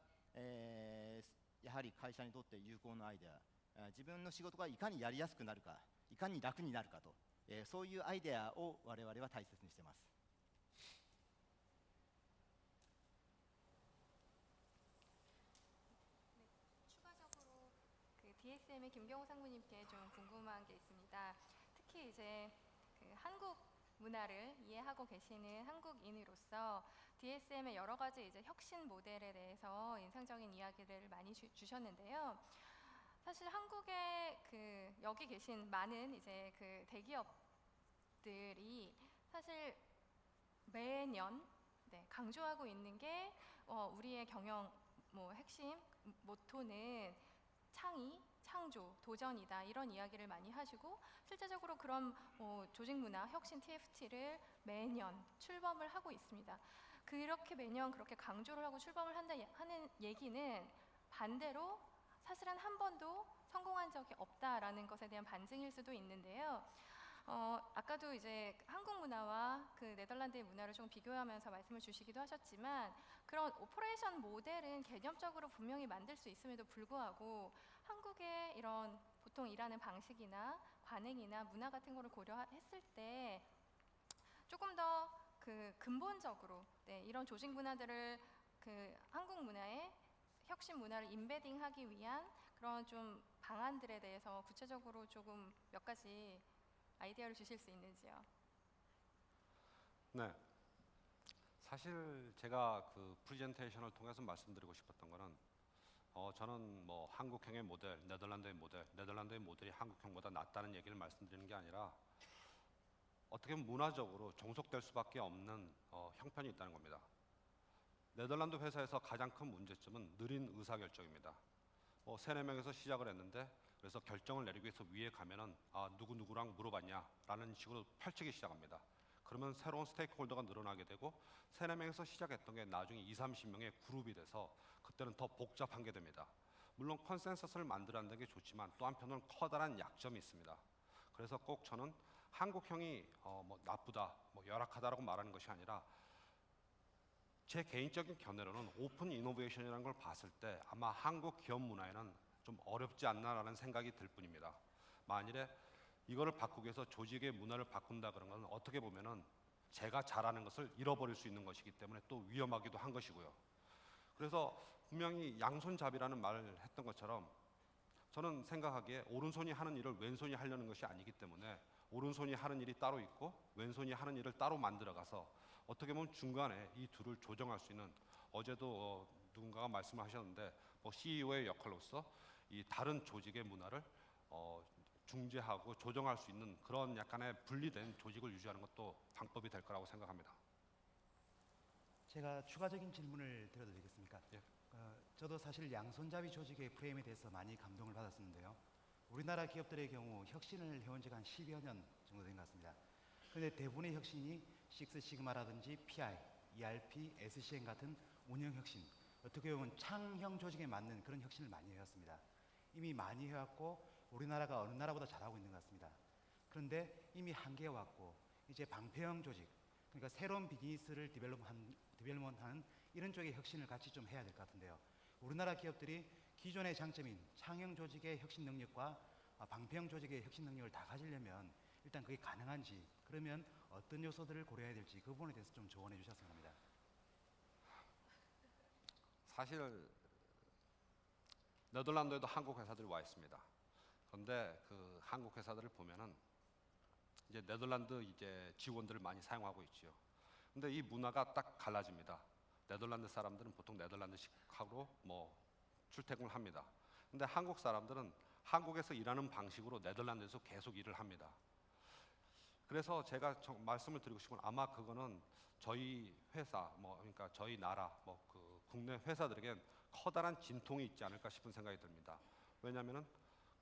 やはり会社にとって有効なアイデア、自分の仕事がいかにやりやすくなるか、いかに楽になるかと、そういうアイデアを我々は大切にしています。추가적으로 DSM의 김경호 상무님께 좀 궁금한 게 있습니다. 특히 이제 한국 문화를 이해하고 계시는 한국인으로서 DSM의 여러 가지 이제 혁신 모델에 대해서 인상적인 이야기를 많이 주셨는데요. 사실 한국의 그 여기 계신 많은 이제 그 대기업들이 사실 매년 강조하고 있는 게 우리의 경영 핵심 모토는 창의, 창조, 도전이다 이런 이야기를 많이 하시고 실제적으로 그런 조직 문화 혁신 TFT를 매년 출범을 하고 있습니다. 그렇게 매년 그렇게 강조를 하고 출범을 하는 얘기는 반대로 사실은 한 번도 성공한 적이 없다라는 것에 대한 반증일 수도 있는데요. 아까도 이제 한국 문화와 그 네덜란드의 문화를 좀 비교하면서 말씀을 주시기도 하셨지만 그런 오퍼레이션 모델은 개념적으로 분명히 만들 수 있음에도 불구하고 한국의 이런 보통 일하는 방식이나 관행이나 문화 같은 거를 고려했을 때 조금 더 그 근본적으로 이런 조직 문화들을 그 한국 문화에 혁신 문화를 인베딩하기 위한 그런 좀 방안들에 대해서 구체적으로 조금 몇 가지 아이디어를 주실 수 있는지요? 네. 사실 제가 그 프레젠테이션을 통해서 말씀드리고 싶었던 거는 저는 뭐 한국형의 모델, 네덜란드의 모델, 네덜란드의 모델이 한국형보다 낫다는 얘기를 말씀드리는 게 아니라 어떻게 보면 문화적으로 종속될 수밖에 없는 형편이 있다는 겁니다. 네덜란드 회사에서 가장 큰 문제점은 느린 의사결정입니다. 3-4명에서 시작을 했는데 그래서 결정을 내리기 위해서 위에 가면은 누구누구랑 물어봤냐라는 식으로 펼치기 시작합니다. 그러면 새로운 스테이크홀더가 늘어나게 되고 3-4명에서 시작했던 게 나중에 20-30명의 그룹이 돼서 그때는 더 복잡한 게 됩니다. 물론 컨센서스를 만들어내는 게 좋지만 또 한편으로는 커다란 약점이 있습니다. 그래서 꼭 저는 한국형이 나쁘다, 열악하다라고 말하는 것이 아니라 제 개인적인 견해로는 오픈 이노베이션이라는 걸 봤을 때 아마 한국 기업 문화에는 좀 어렵지 않나라는 생각이 들 뿐입니다. 만일에 이거를 바꾸기 위해서 조직의 문화를 바꾼다 그런 건 어떻게 보면은 제가 잘하는 것을 잃어버릴 수 있는 것이기 때문에 또 위험하기도 한 것이고요. 그래서 분명히 양손잡이라는 말을 했던 것처럼 저는 생각하기에 오른손이 하는 일을 왼손이 하려는 것이 아니기 때문에 오른손이 하는 일이 따로 있고 왼손이 하는 일을 따로 만들어가서 어떻게 보면 중간에 이 둘을 조정할 수 있는 어제도 누군가가 말씀을 하셨는데 CEO의 역할로서 이 다른 조직의 문화를 중재하고 조정할 수 있는 그런 약간의 분리된 조직을 유지하는 것도 방법이 될 거라고 생각합니다. 제가 추가적인 질문을 드려도 되겠습니까? 예. 저도 사실 양손잡이 조직의 프레임에 대해서 많이 감동을 받았었는데요. 우리나라 기업들의 경우 혁신을 해온 지가 한 10여 년 정도 된 것 같습니다. 그런데 대부분의 혁신이 식스시그마라든지 PI, ERP, SCM 같은 운영 혁신, 어떻게 보면 창형 조직에 맞는 그런 혁신을 많이 해왔습니다. 이미 많이 해왔고 우리나라가 어느 나라보다 잘하고 있는 것 같습니다. 그런데 이미 한계에 왔고 이제 방패형 조직, 그러니까 새로운 비즈니스를 디벨롭먼트하는 이런 쪽의 혁신을 같이 좀 해야 될 것 같은데요. 우리나라 기업들이 기존의 장점인 창형 조직의 혁신 능력과 방패형 조직의 혁신 능력을 다 가지려면 일단 그게 가능한지, 그러면 어떤 요소들을 고려해야 될지 그 부분에 대해서 좀 조언해 주셨으면 합니다. 사실 네덜란드에도 한국 회사들이 와 있습니다. 그런데 그 한국 회사들을 보면은 이제 네덜란드 이제 지원들을 많이 사용하고 있지요. 근데 이 문화가 딱 갈라집니다. 네덜란드 사람들은 보통 네덜란드식하고 출퇴근을 합니다. 근데 한국 사람들은 한국에서 일하는 방식으로 네덜란드에서 계속 일을 합니다. 그래서 제가 말씀을 드리고 싶은 건 아마 그거는 저희 회사, 그러니까 저희 나라, 그 국내 회사들에겐 커다란 진통이 있지 않을까 싶은 생각이 듭니다. 왜냐하면은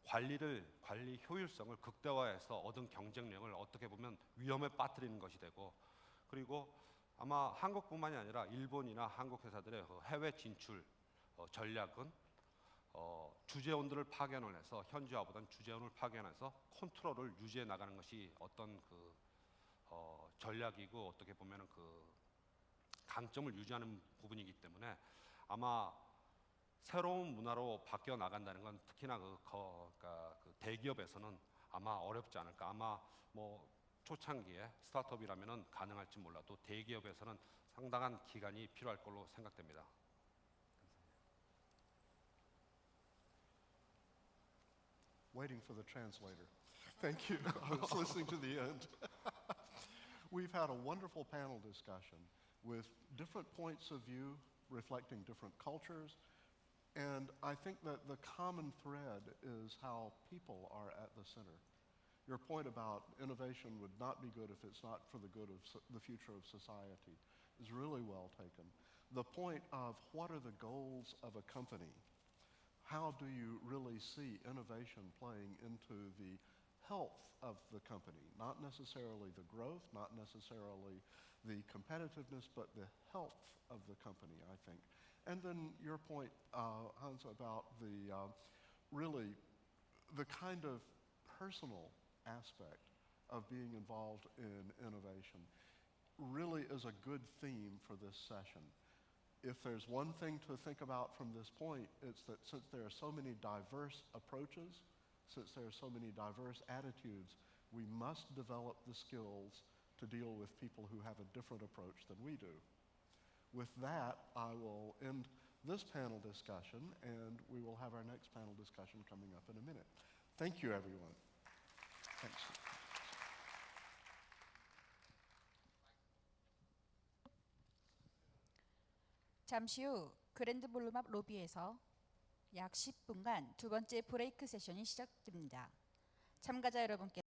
관리 효율성을 극대화해서 얻은 경쟁력을 어떻게 보면 위험에 빠뜨리는 것이 되고, 그리고 아마 한국뿐만이 아니라 일본이나 한국 회사들의 해외 진출 전략은 주재원들을 파견을 해서 현지화보다는 주재원을 파견해서 컨트롤을 유지해 나가는 것이 어떤 그 전략이고 어떻게 보면은 그 강점을 유지하는 부분이기 때문에 아마 새로운 문화로 바뀌어 나간다는 건 특히나 그러니까 그 대기업에서는 아마 어렵지 않을까. 아마 초창기에 스타트업이라면은 가능할지 몰라도 대기업에서는 상당한 기간이 필요할 걸로 생각됩니다. Waiting for the translator. Thank you. I was listening to the end. We've had a wonderful panel discussion with different points of view reflecting different cultures, and I think that the common thread is how people are at the center. Your point about innovation would not be good if it's not for the good of the future of society is really well taken. The point of what are the goals of a company? How do you really see innovation playing into the health of the company? Not necessarily the growth, not necessarily the competitiveness, but the health of the company, I think. And then your point, Hans, about the really the kind of personal aspect of being involved in innovation really is a good theme for this session. If there's one thing to think about from this point, it's that since there are so many diverse approaches, since there are so many diverse attitudes, we must develop the skills to deal with people who have a different approach than we do. With that, I will end this panel discussion, and we will have our next panel discussion coming up in a minute. Thank you, everyone. Thanks. 잠시 후 그랜드 볼룸 앞 로비에서 약 10분간 두 번째 브레이크 세션이 시작됩니다. 참가자 여러분께